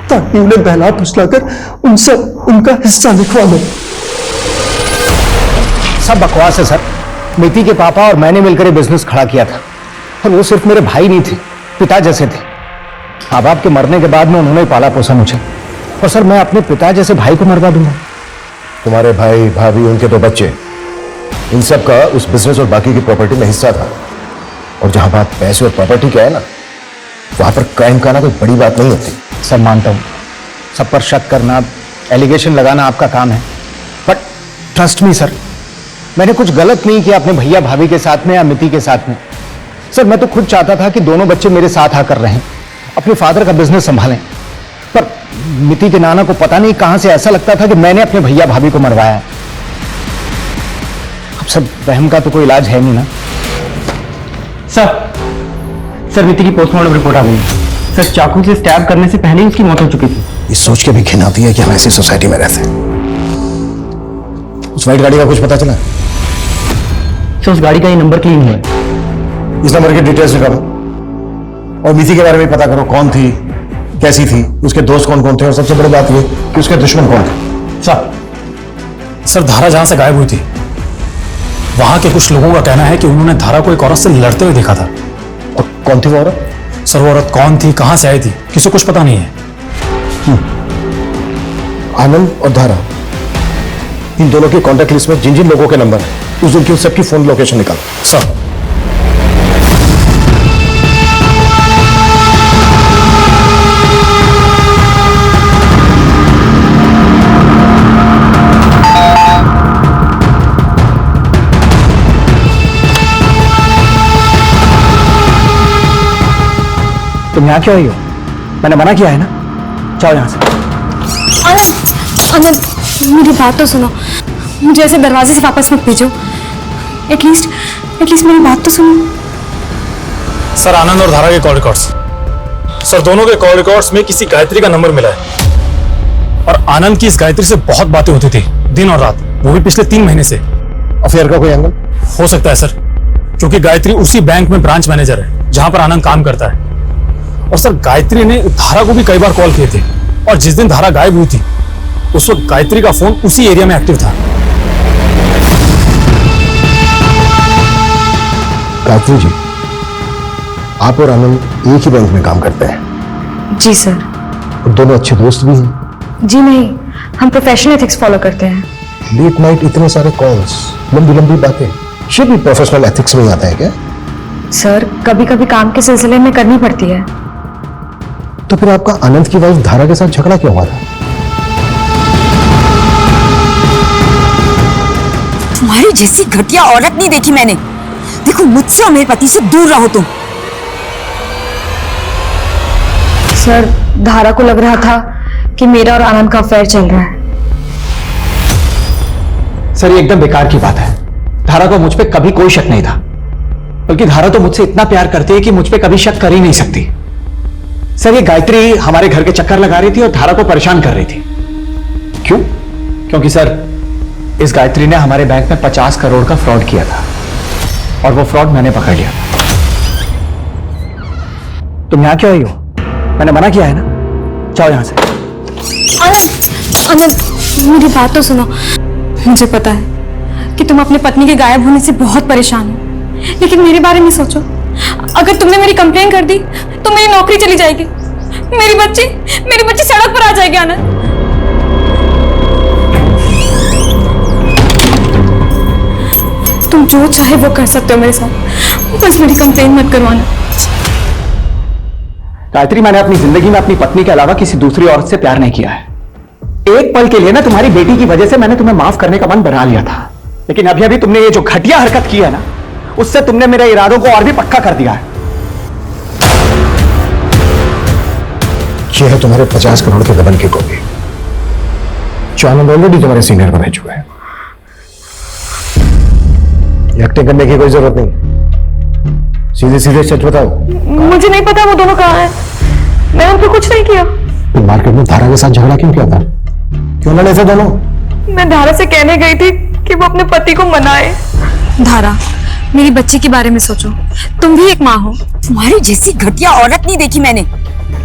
B: ताकि उन्हें बहला फुसलाकर उनसे उनका हिस्सा लिखवा लो।
E: सब बकवास है सर। नीति के पापा और मैंने मिलकर बिजनेस खड़ा किया था और वो सिर्फ मेरे भाई नहीं थे, पिता जैसे थे। माँ बाप के मरने के बाद में उन्होंने पाला पोसा मुझे, और सर मैं अपने पिता जैसे भाई को मरवा दूंगा?
M: तुम्हारे भाई भाभी, उनके 2 बच्चे, इन सब का उस बिजनेस और बाकी की प्रॉपर्टी में हिस्सा था। और जहां बात पैसे और प्रॉपर्टी की है ना, वहां पर क्राइम करना कोई बड़ी बात नहीं होती।
E: सब मानता हूं, सब पर शक करना, एलिगेशन लगाना आपका काम है, बट ट्रस्ट मी सर, मैंने कुछ गलत नहीं किया अपने भैया भाभी के साथ में या मिति के साथ में। सर मैं तो खुद चाहता था कि दोनों बच्चे मेरे साथ आकर रहें, अपने फादर का बिजनेस संभालें, पर मिति के नाना को पता नहीं कहां से ऐसा लगता था कि मैंने अपने भैया भाभी को मरवाया है। अब सब वहम का तो कोई इलाज है नहीं ना। सर मिति की पोस्टमार्टम रिपोर्ट आ गई है। सर चाकू से स्टैब करने से पहले ही उसकी मौत हो चुकी थी।
M: ये सोच के भी घिन आती है कि हम ऐसी सोसाइटी में रहते हैं। उस व्हाइट गाड़ी का कुछ पता चला?
E: सर उस गाड़ी का ये नंबर क्लीन हुआ है।
M: इस नंबर की डिटेल्स निकालो और मिति के बारे में पता करो, कौन थी, कैसी थी, उसके दोस्त कौन कौन थे और सबसे बड़ी बात ये कि उसके दुश्मन कौन थे।
N: सर धारा जहां से गायब हुई थी वहां के कुछ लोगों का कहना है कि उन्होंने धारा को एक औरत से लड़ते हुए देखा था।
E: और कौन थी वो औरत?
N: सर वो औरत कौन थी, कहां से आई थी, किसी को कुछ पता नहीं है।
E: आनंद और धारा, इन दोनों की कॉन्टैक्ट लिस्ट में जिन जिन लोगों के नंबर है उस दिन की उन सबकी फोन लोकेशन निकाल।
N: सर
E: तुम यहाँ क्यों आई हो? मैंने मना किया है ना, जाओ यहाँ से।
J: आनंद, मेरी बात तो सुनो, मुझे ऐसे दरवाजे से वापस मत भेजो। एटलीस्ट मेरी बात तो सुनो।
N: सर आनंद और धारा के कॉल रिकॉर्ड्स, सर दोनों के कॉल रिकॉर्ड्स में किसी गायत्री का नंबर मिला है और आनंद की इस गायत्री से बहुत बातें होती थी दिन और रात, वो भी पिछले 3 महीने से।
E: अफेयर का कोई एंगल
N: हो सकता है सर, क्योंकि गायत्री उसी बैंक में ब्रांच मैनेजर है जहां पर आनंद काम करता है। और सर गायत्री ने धारा को भी कई बार कॉल किए थे और जिस दिन धारा गायब हुई थी उस वक्त गायत्री का फोन उसी एरिया में एक्टिव था।
E: गायत्री जी, आप और आनंद एक ही बैंक में काम करते हैं?
J: जी सर।
E: और दोनों अच्छे दोस्त भी हैं?
J: जी नहीं, हम प्रोफेशनल एथिक्स फॉलो करते हैं।
E: लेट नाइट इतने सारे कॉल्स, लंबी लंबी बातें, ये भी प्रोफेशनल एथिक्स में ही आता है क्या?
J: सर कभी कभी काम के सिलसिले में करनी पड़ती है।
E: तो फिर आपका आनंद की वाइफ धारा के साथ झगड़ा क्यों हुआ था?
I: तुम्हारी जैसी घटिया औरत नहीं देखी मैंने। देखो मुझसे और मेरे पति से दूर रहो तुम।
J: सर धारा को लग रहा था कि मेरा और आनंद का अफेयर चल रहा है।
E: सर ये एकदम बेकार की बात है। धारा को मुझ पे कभी कोई शक नहीं था, बल्कि धारा तो मुझसे इतना प्यार करती है कि मुझ पे कभी शक कर ही नहीं सकती। सर ये गायत्री हमारे घर के चक्कर लगा रही थी और धारा को परेशान कर रही थी। क्यों? क्योंकि सर इस गायत्री ने हमारे बैंक में 50 करोड़ का फ्रॉड किया था और वो फ्रॉड मैंने पकड़ लिया। तुम यहां क्यों आई हो? मैंने मना किया है ना, जाओ यहां से।
J: आनंद, मेरी बात तो सुनो। मुझे पता है कि तुम अपनी पत्नी के गायब होने से बहुत परेशान हो, लेकिन मेरे बारे में सोचो। अगर तुमने मेरी कंप्लेन कर दी तो मेरी नौकरी चली जाएगी, मेरी बच्ची सड़क पर आ जाएगी। आनंद, तुम जो चाहे वो कर सकते हो मेरे साथ, बस मेरी कंप्लेन मत करवाना।
E: गायत्री, मैंने अपनी जिंदगी में अपनी पत्नी के अलावा किसी दूसरी औरत से प्यार नहीं किया है। एक पल के लिए ना तुम्हारी बेटी की वजह से मैंने तुम्हें माफ करने का मन बना लिया था, लेकिन अभी अभी तुमने ये जो घटिया हरकत की है ना, उससे तुमने मेरे इरादों को और भी पक्का कर दिया है। यह है तुम्हारे 50 करोड़ के दबन की कॉपी, जो आनंद ऑलरेडी तुम्हारे सीनियर को भेज चुका है। एक्टिंग करने की कोई जरूरत नहीं, सीधे सीधे सच बताओ।
J: मुझे नहीं पता वो दोनों कहाँ हैं, मैंने उनको कुछ नहीं किया।
E: मार्केट में धारा के साथ झगड़ा क्यों किया था? क्यों लड़े थे दोनों?
J: मैं धारा से कहने गई थी कि वो अपने पति को मनाए। धारा, मेरी बच्ची के बारे में सोचो, तुम भी एक माँ हो।
I: तुम्हारी जैसी घटिया औरत नहीं देखी मैंने।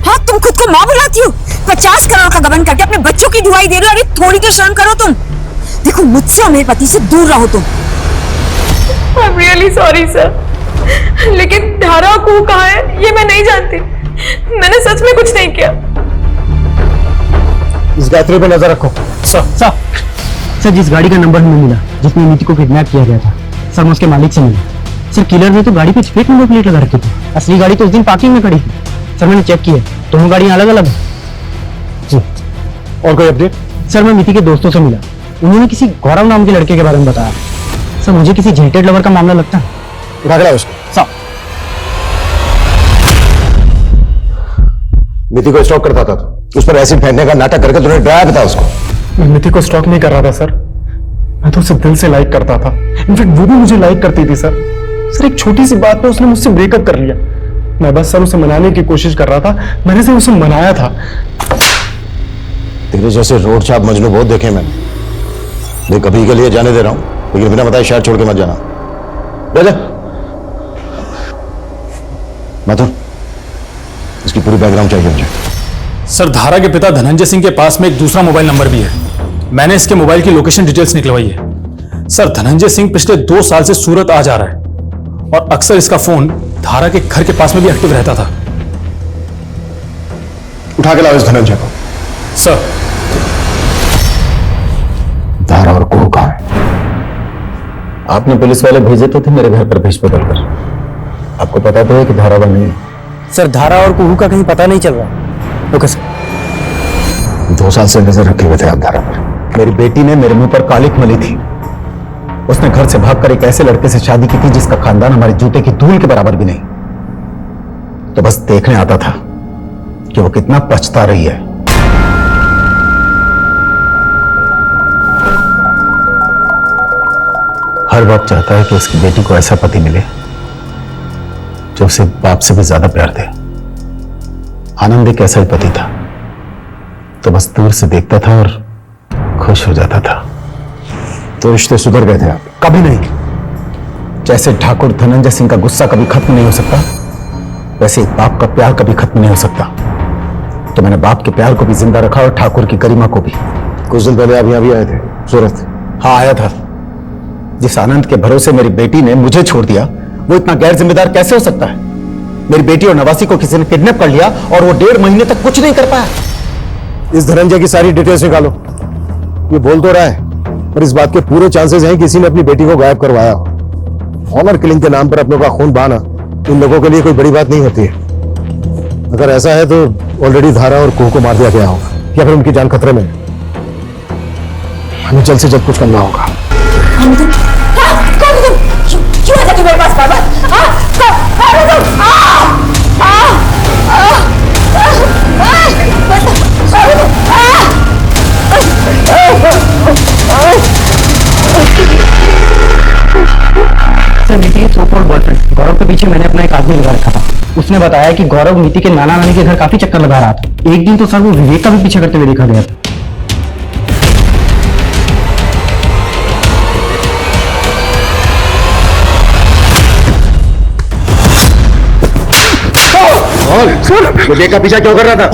I: हाँ, तुम खुद को माँ बुलाती हो, 50 करोड़ का गबन करके अपने बच्चों की दुआई दे रहे हो। अरे थोड़ी तो शर्म करो तुम। देखो मुझसे और मेरे पति से दूर रहो तुम।
J: I'm really sorry सर, लेकिन धारा को कहाँ है ये मैं नहीं जानती। मैंने सच में कुछ नहीं किया।
E: इस गायत्री पे नजर रखो।
O: सर जिस गाड़ी का नंबर हमें मिला जिसमें नीति को किडनैप किया गया था, सर मैं उसके मालिक से मिला। सर किलर ने तो गाड़ी पे फेक नंबर प्लेट लगा रखी थी, असली गाड़ी तो उस दिन पार्किंग में खड़ी थी। सर मैंने चेक किया, दोनों गाड़ियां अलग अलग हैं।
E: और कोई अपडेट?
O: सर मैं नीति के दोस्तों से मिला, उन्होंने किसी गौरव नाम के लड़के के बारे में बताया। सर मुझे किसी जेंटेड लवर का मामला लगता है।
E: उठा के लाओ उसको।
O: सर
E: नीति को स्टॉक करता था तो उस पर एसिड फेंकने का नाटक करके तुमने डराया था उसको।
B: मैं नीति को स्टॉक नहीं कर रहा था सर, मैं तो उसे दिल से लाइक करता था। इनफैक्ट वो भी मुझे लाइक करती थी सर। सर एक छोटी सी बात पे उसने मुझसे ब्रेकअप कर लिया। मैं बस सर उसे मनाने की कोशिश कर रहा था, मैंने से उसे मनाया था।
E: तेरे जैसे रोड छाप मजनू बहुत देखे मैंने। देख कभी के लिए जाने दे रहा हूं, लेकिन बिना बताए शहर छोड़ के मत जाना। जा माथुर, इसकी पूरी बैकग्राउंड चाहिए मुझे।
N: सर धारा के पिता धनंजय सिंह के पास में एक दूसरा मोबाइल नंबर भी है मैंने इसके मोबाइल की लोकेशन डिटेल्स निकलवाई है। सर धनंजय सिंह पिछले 2 साल से सूरत आ जा रहा है और अक्सर इसका फोन धारा के घर के पास में भी एक्टिव रहता था।
B: उठा के लाओ इस धनंजय को।
N: सर
M: धारा और कुहू कहां है? आपने पुलिस वाले भेजे तो थे मेरे घर पर भेज बदल कर। आपको पता तो है कि धारा नहीं है।
O: सर धारा और कुहू का कहीं पता नहीं चल रहा। Okay sir.
M: 2 साल से नजर रखे हुए थे आप धारा पर। मेरी बेटी ने मेरे मुंह पर कालिक मली थी। उसने घर से भागकर एक ऐसे लड़के से शादी की थी जिसका खानदान हमारे जूते की धूल के बराबर भी नहीं। तो बस देखने आता था कि वो कितना पछता रही है। हर बाप चाहता है कि उसकी बेटी को ऐसा पति मिले जो उसे बाप से भी ज्यादा प्यार दे। आनंद एक ऐसा ही पति था, तो बस दूर से देखता था और खुश हो जाता था। तो रिश्ते सुधर गए थे आप? कभी नहीं। जैसे ठाकुर धनंजय सिंह का गुस्सा कभी खत्म नहीं हो सकता, वैसे एक बाप का प्यार कभी खत्म नहीं हो सकता। तो मैंने बाप के प्यार को भी जिंदा रखा और ठाकुर की गरिमा को भी। कुछ दिन पहले आप यहां भी आए थे सूरत? हाँ आया था। जिस आनंद के भरोसे मेरी बेटी ने मुझे छोड़ दिया, वो इतना गैर जिम्मेदार कैसे हो सकता है? मेरी बेटी और नवासी को किसी ने किडनैप कर लिया और वो 1.5 महीने तक कुछ नहीं कर पाया। इस धनंजय की सारी डिटेल्स निकालो। ये बोल तो रहा है पर इस बात के पूरे चांसेस हैं किसी ने अपनी बेटी को गायब करवाया हो। ऑनर किलिंग के नाम पर अपनों का खून बहाना इन लोगों के लिए कोई बड़ी बात नहीं होती है। अगर ऐसा है तो ऑलरेडी धारा और कुहू को मार दिया गया होगा या फिर उनकी जान खतरे में। हमें जल्द से जल्द कुछ करना होगा।
L: क्यों आते तुम्हारे पास बाबा?
O: सर नीति के सो-कॉल्ड बॉयफ्रेंड गौरव के पीछे मैंने अपना एक आदमी लगा रखा था। उसने बताया कि गौरव नीति के नाना नानी के घर काफी चक्कर लगा रहा था। एक दिन तो सर वो विवेक का भी पीछा करते हुए देखा गया था।
M: विवेक का पीछा क्यों कर रहा था?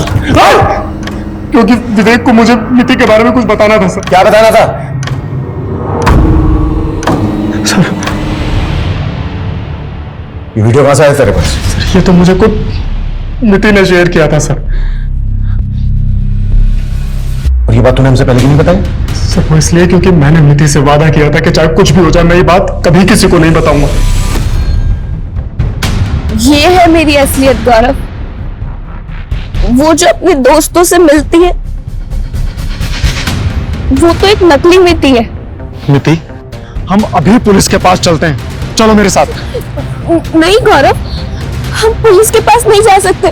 B: क्योंकि विवेक को मुझे नीति के बारे में कुछ बताना था सर।
M: क्या बताना था?
B: सर
M: ये वीडियो कहां से आया तेरे पास?
B: सर ये तो मुझे खुद नीति ने शेयर किया था सर।
M: और ये बात तूने हमसे पहले क्यों नहीं बताई?
B: सर वो इसलिए क्योंकि मैंने नीति से वादा किया था कि चाहे कुछ भी हो जाए मैं ये बात कभी किसी को नहीं बताऊंगा।
L: ये है मेरी असलियत गौरव, वो जो अपने दोस्तों से मिलती है वो तो एक नकली नीति है।
B: नीति हम अभी पुलिस के पास चलते हैं, चलो मेरे साथ।
L: नहीं गौरव, हम पुलिस के पास नहीं जा सकते।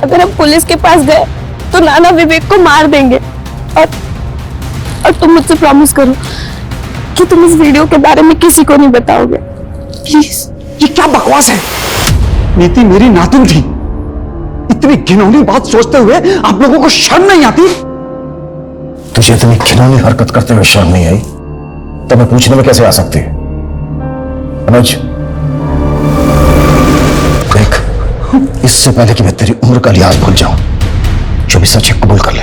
L: अगर हम पुलिस के पास गए तो नाना विवेक को मार देंगे। और तुम मुझसे प्रॉमिस करो कि तुम इस वीडियो के बारे में किसी को नहीं बताओगे, प्लीज।
B: ये क्या बकवास है? नीति मेरी नातिन थी। इतनी घिनौनी बात सोचते हुए आप लोगों को शर्म नहीं आती?
M: तुझे इतनी घिनौनी हरकत करते हुए शर्म नहीं आई तो मैं पूछने में कैसे आ सकती है? अनुज देख, इससे पहले कि मैं तेरी उम्र का लिहाज भूल जाऊं, जो भी सच है कबूल कर ले।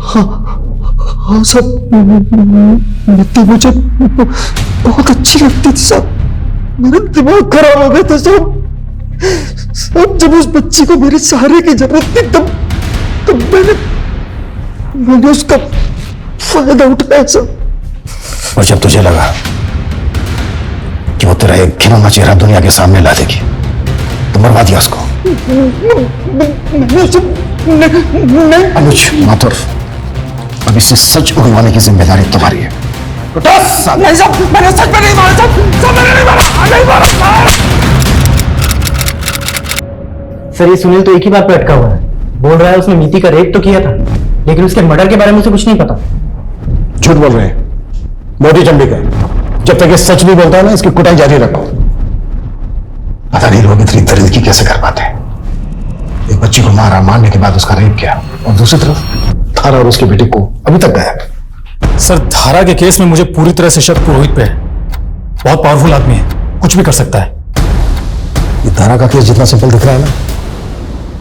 B: हाँ सब नीति मुझे बहुत अच्छी लगती थी सब। मेरा दिमाग खराब हो गया था सब। जब उस बच्ची को मेरे सहारे की जरूरत थी तब मैंने उसका फायदा उठाया सब।
M: और जब तुझे लगा कि वो तेरा एक घिनौना चेहरा दुनिया के सामने ला देगी तो मरवा दिया उसको। अनुज माथुर, अब इसे सच उगलवाने की जिम्मेदारी तुम्हारी है।
B: नहीं सब मैंने सच में नहीं मारा, सब मैंने नहीं मारा।
O: सर ये सुनील तो एक ही बात पर अटका हुआ है। बोल रहा है उसने नीति का रेप तो किया था, लेकिन उसके मर्डर के बारे में उसे कुछ नहीं पता।
M: झूठ बोल रहे हैं मोदी चंडीगढ़। जब तक ये सच नहीं बोलता है ना, इसकी कुटाई जारी रखो। पता नहीं लोग इतनी दरिंदगी कैसे कर पाते हैं। एक बच्ची को मारा, मारने के बाद उसका रेप किया, और दूसरी तरफ धारा और उसकी बेटी को अभी तक गायब।
N: सर धारा के केस में मुझे पूरी तरह से शक पुरोहित पे है। बहुत पावरफुल आदमी है, कुछ भी कर सकता है।
M: ये धारा का केस जितना सिंपल दिख रहा है ना,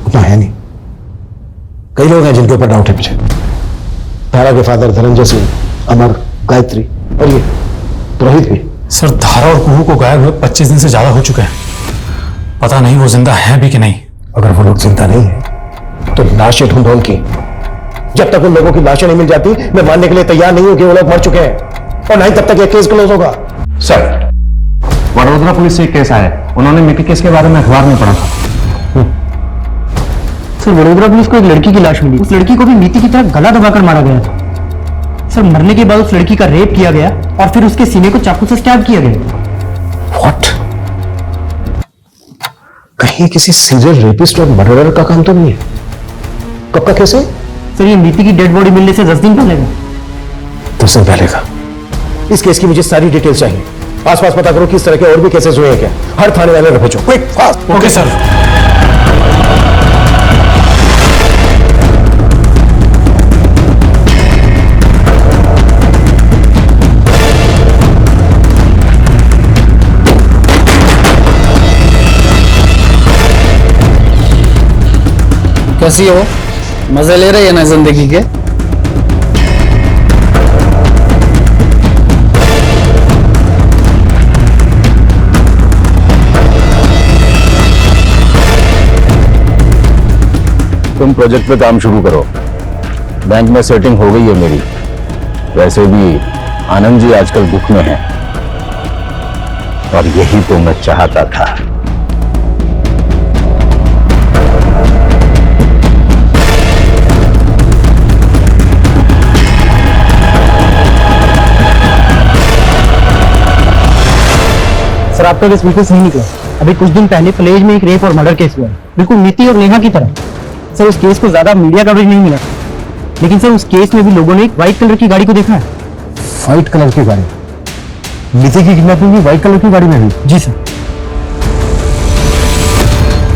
M: उतना है नहीं। कई लोग हैं जिनके ऊपर डाउट है मुझे। धारा के फादर धनंजय सिंह
E: अमर, गायत्री और ये रोहित भी।
N: सर धारा और कुहू को गायब हुए 25 दिन से ज्यादा हो चुके हैं। पता नहीं वो जिंदा हैं भी कि नहीं।
E: अगर वो लोग जिंदा नहीं है तो लाशें ढूंढो उनकी। जब तक उन लोगों की लाशें नहीं मिल जाती मैं मानने के लिए तैयार नहीं हूं कि वो लोग मर चुके हैं, और नहीं तब तक ये केस क्लोज होगा।
K: सर, वडोदरा पुलिस से एक केस आया है। उन्होंने मिकी केस के बारे में अखबार में पढ़ा था।
O: सर वडोदरा पुलिस को एक लड़की की लाश मिली। उस लड़की को भी नीति की तरह गला दबाकर मारा गया था। सर मरने के बाद उस लड़की का रेप किया गया और फिर उसके सीने को चाकू से स्टैब किया गया।
E: व्हाट? कहीं किसी सीरियल रेपिस्ट और मर्डरर का काम तो नहीं है? कब का केस है?
O: सर ये नीति की डेड बॉडी मिलने से 10 दिन पहले का।
E: 10 दिन पहले का। इस केस की मुझे सारी डिटेल्स चाहिए। आसपास पता करो कि इस तरह के और भी केसेस हुए हैं क्या। हर थाने वाले ने भेजो, क्विक फास्ट।
N: Okay sir.
A: कैसी हो? मजे ले रही है ना जिंदगी के?
M: तुम प्रोजेक्ट पे काम शुरू करो। बैंक में सेटिंग हो गई है मेरी। वैसे भी आनंद जी आजकल दुख में हैं, और यही तो मैं चाहता था।
O: सर आपका केस बिल्कुल सही निकला। अभी कुछ दिन पहले प्लेज में एक रेप और मर्डर केस हुआ है, बिल्कुल नीति और नेहा की तरह। सर उस केस को ज्यादा मीडिया कवरेज नहीं मिला, लेकिन सर उस केस में भी लोगों ने एक व्हाइट कलर की गाड़ी को देखा है।
E: व्हाइट कलर की गाड़ी? नीति की किडनैपिंग भी व्हाइट कलर की गाड़ी में हुई?
O: जी सर।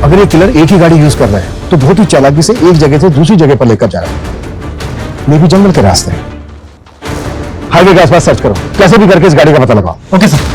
E: अगर ये किलर एक ही गाड़ी यूज कर रहा है तो बहुत ही चालाकी से एक जगह से दूसरी जगह पर लेकर जा रहा है। मे भी जंगल के रास्ते हैं। हाईवे के आसपास सर्च करो, कैसे भी करके इस गाड़ी का पता लगाओ।
O: Okay sir.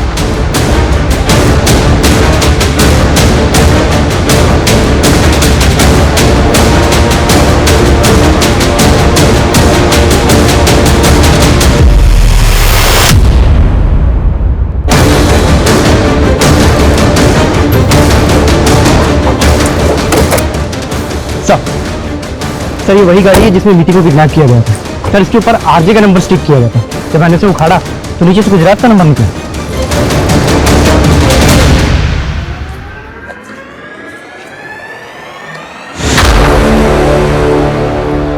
O: सर ये वही गाड़ी है जिसमें नीति को किडनैप किया गया था। सर इसके ऊपर आरजे का नंबर स्टिक किया गया था। जब मैंने इसे उखाड़ा तो नीचे से गुजरात का नंबर निकला।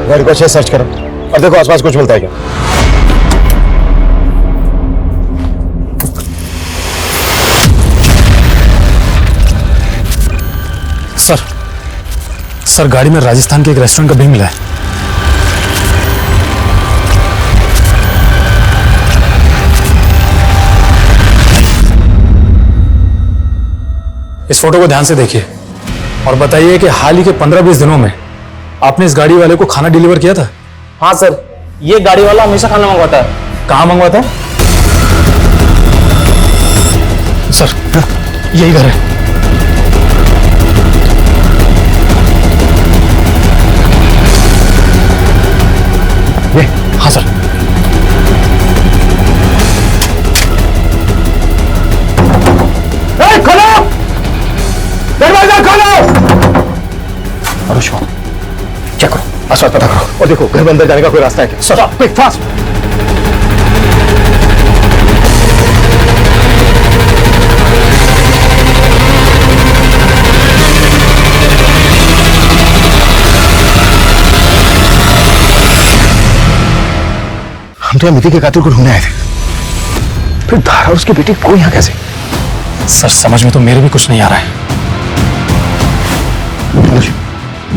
E: गाड़ी को अच्छे सर्च करो और देखो आसपास कुछ मिलता है क्या।
N: सर गाड़ी में राजस्थान के एक रेस्टोरेंट का बिल मिला है। इस फोटो को ध्यान से देखिए और बताइए कि हाल ही के 15-20 दिनों में आपने इस गाड़ी वाले को खाना डिलीवर किया था?
O: हाँ सर, ये गाड़ी वाला हमेशा खाना मंगवाता है।
N: कहाँ मंगवाता है? सर यही घर है। हाँ सर।
E: खोलो, दरवाजा खोलो। अरुष्मा, चेक करो, आसपास पता करो और देखो घर में अंदर जाने का कोई रास्ता है क्या। Sir quick fast. हम तो नीति के कातिल को ढूंढने आए थे, फिर धारा और उसकी बेटी को यहाँ कैसे?
N: सर समझ में तो मेरे भी कुछ नहीं आ रहा है।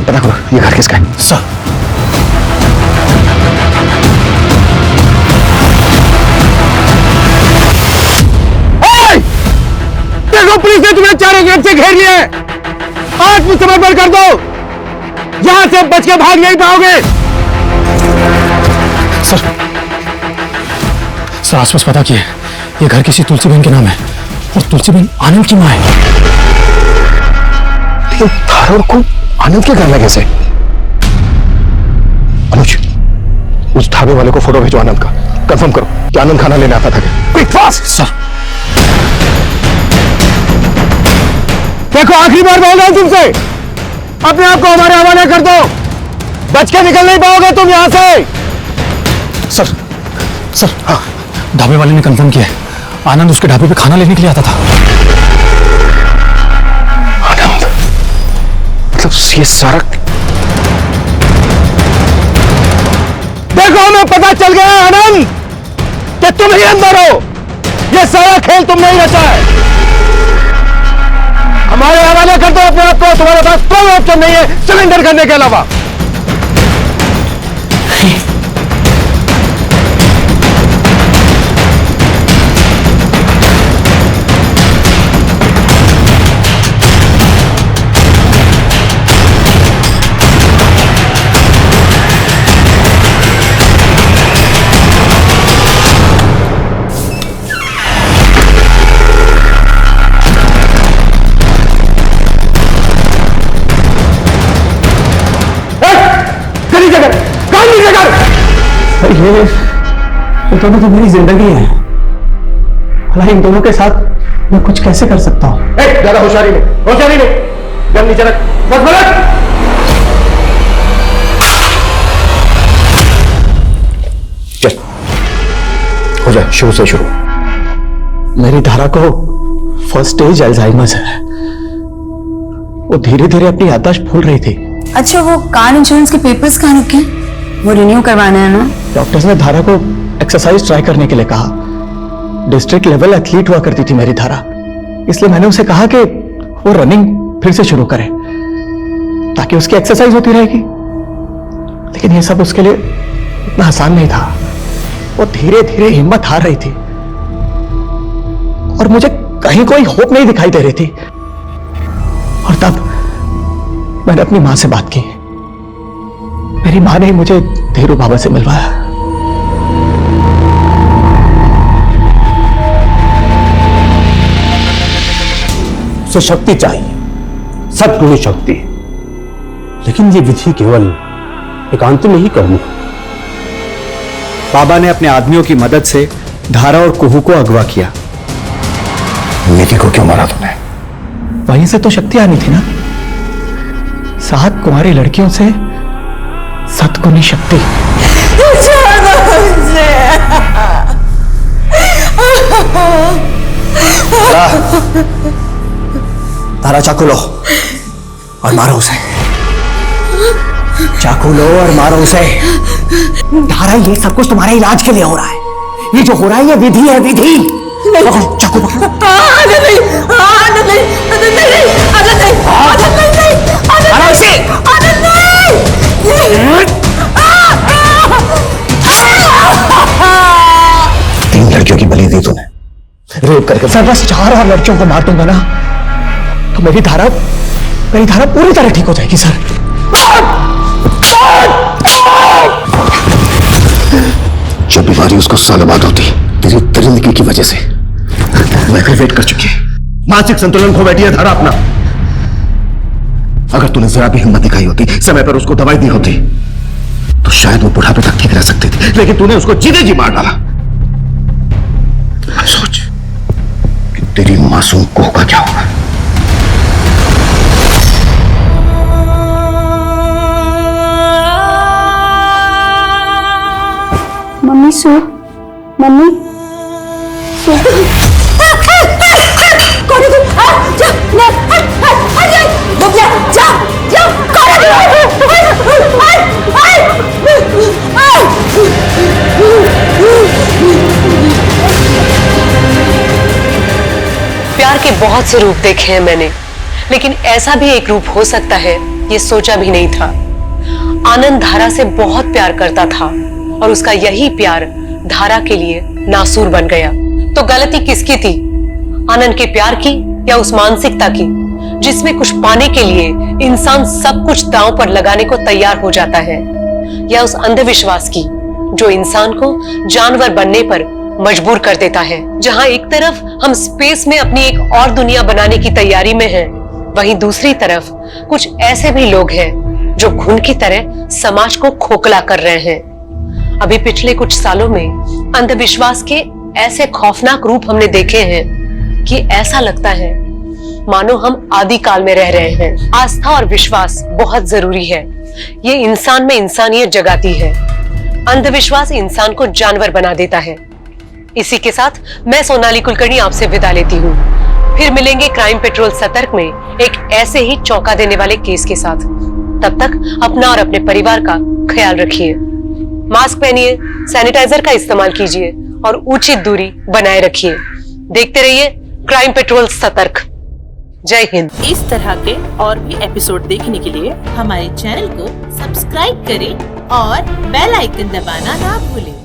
E: पता करो ये घर किसका है।
N: सर
E: देखो पुलिस ने तुम्हें चारों गेट से घेर लिया है। आत्मसमर्पण कर दो, यहां से बच के भाग नहीं पाओगे।
N: सर आसपास पता किए, ये घर किसी तुलसी बहन के नाम है और तुलसी बहन आनंद की मां है।
E: लेकिन धारा को आनंद के घर में कैसे? अनुज
B: उस ढाबे वाले को फोटो भेजो आनंद का, कंफर्म करो कि आनंद खाना लेने आता था क्या। Fast sir.
M: देखो आखिरी बार बोल रहा हूं तुमसे, अपने आप को हमारे हवाले कर दो, बच के निकल नहीं पाओगे तुम यहां से।
N: सर हाँ, ढाबे वाले ने कंफर्म किया है, आनंद उसके ढाबे पे खाना लेने के लिए आता था।
B: आनंद मतलब ये सारा,
M: देखो हमें पता चल गया आनंद कि तुम ही अंदर हो, ये सारा खेल तुमने ही रचा है। हमारे हवाले कर दो अपने आप को, तुम्हारे पास कोई ऑप्शन नहीं है सरेंडर करने के अलावा।
O: ये दोनों तो मेरी जिंदगी है, भला इन दोनों के साथ मैं कुछ कैसे कर सकता हूँ।
M: ज्यादा होशियारी नहीं, गन नीचे रख, बस बलट।
B: चल हो जाए, शुरू से शुरू।
O: मेरी धारा को फर्स्ट स्टेज अल्जाइमर्स है, वो धीरे धीरे अपनी याददाश्त भूल रही थी।
J: अच्छा, वो कार इंश्योरेंस के पेपर्स कहाँ रखे? वो रिन्यू करवाना है ना?
O: डॉक्टर्स ने धारा को एक्सरसाइज ट्राई करने के लिए कहा। डिस्ट्रिक्ट लेवल एथलीट हुआ करती थी मेरी धारा, इसलिए मैंने उसे कहा कि वो रनिंग फिर से शुरू करे ताकि उसकी एक्सरसाइज होती रहेगी। लेकिन ये सब उसके लिए इतना आसान नहीं था। वो धीरे धीरे हिम्मत हार रही थी और मुझे कहीं कोई होप नहीं दिखाई दे रही थी। और तब मैंने अपनी मां से बात की। मेरी मां ने मुझे धीरू बाबा से मिलवाया।
P: उसे शक्ति चाहिए, सद्गुणी शक्ति, लेकिन ये विधि केवल एकांत में ही करनी है।
Q: बाबा ने अपने आदमियों की मदद से धारा और कुहू को अगवा किया।
B: निधि को क्यों मारा तुमने?
O: वहीं से तो शक्ति आनी थी ना, 7 कुंवारी लड़कियों से सद्गुणी शक्ति।
Q: धारा चाकू लो और मारो उसे, चाकू लो और मारो उसे। धारा ये सब कुछ तुम्हारे इलाज के लिए हो रहा है, ये जो हो रहा है ये विधि है, विधि। पकड़ो, चाकू पकड़ो।
B: तीन लड़कियों की बलि दी तूने, रेप करके।
O: सर बस 4 और लड़कियों को मार दूंगा ना तो मेरी धारा पूरी तरह ठीक हो जाएगी सर।
B: जो बीमारी उसको सालों बाद होती तेरी दरिंदगी की वजह से वो एग्रीवेट कर चुकी है। मानसिक संतुलन खो बैठी है धारा अपना। अगर तूने जरा भी हिम्मत दिखाई होती, समय पर उसको दवाई दी होती तो शायद वो बुढ़ापे तक ठीक रह सकती थी, लेकिन तूने उसको जीते जी मार डाला। अब सोच कि तेरी मासूम कोह का क्या होगा।
L: मम्मी सो, मम्मी सो। कौन है तुम? जा,
C: प्यार के बहुत से रूप देखे हैं मैंने, लेकिन ऐसा भी एक रूप हो सकता है ये सोचा भी नहीं था। आनंद धारा से बहुत प्यार करता था और उसका यही प्यार धारा के लिए नासूर बन गया। तो गलती किसकी थी, आनंद के प्यार की या उस मानसिकता की जिसमें कुछ पाने के लिए इंसान सब कुछ दांव पर लगाने को तैयार हो जाता है, या उस अंधविश्वास की जो इंसान को जानवर बनने पर मजबूर कर देता है। जहां एक तरफ हम स्पेस में अपनी एक और दुनिया बनाने की तैयारी में हैं, वहीं दूसरी तरफ कुछ ऐसे भी लोग हैं जो घुन की तरह समाज को खोखला कर रहे हैं। अभी पिछले कुछ सालों में अंधविश्वास के ऐसे खौफनाक रूप हमने देखे हैं कि ऐसा लगता है मानो हम आदि काल में रह रहे हैं। आस्था और विश्वास बहुत जरूरी है। ये इंसान में इंसानियत जगाती है। अंधविश्वास इंसान को जानवर बना देता है। इसी के साथ मैं सोनाली कुलकर्णी आपसे विदा लेती हूँ। फिर मिलेंगे क्राइम पेट्रोल सतर्क में एक ऐसे ही चौंका देने वाले केस के साथ। तब तक अपना और अपने परिवार का ख्याल रखिए। मास्क पहनिए, सैनिटाइजर का इस्तेमाल कीजिए और उचित दूरी बनाए रखिए। देखते रहिए क्राइम पेट्रोल सतर्क। जय हिंद।
R: इस तरह के और भी एपिसोड देखने के लिए हमारे चैनल को सब्सक्राइब करें और बेल आइकन दबाना ना भूलें।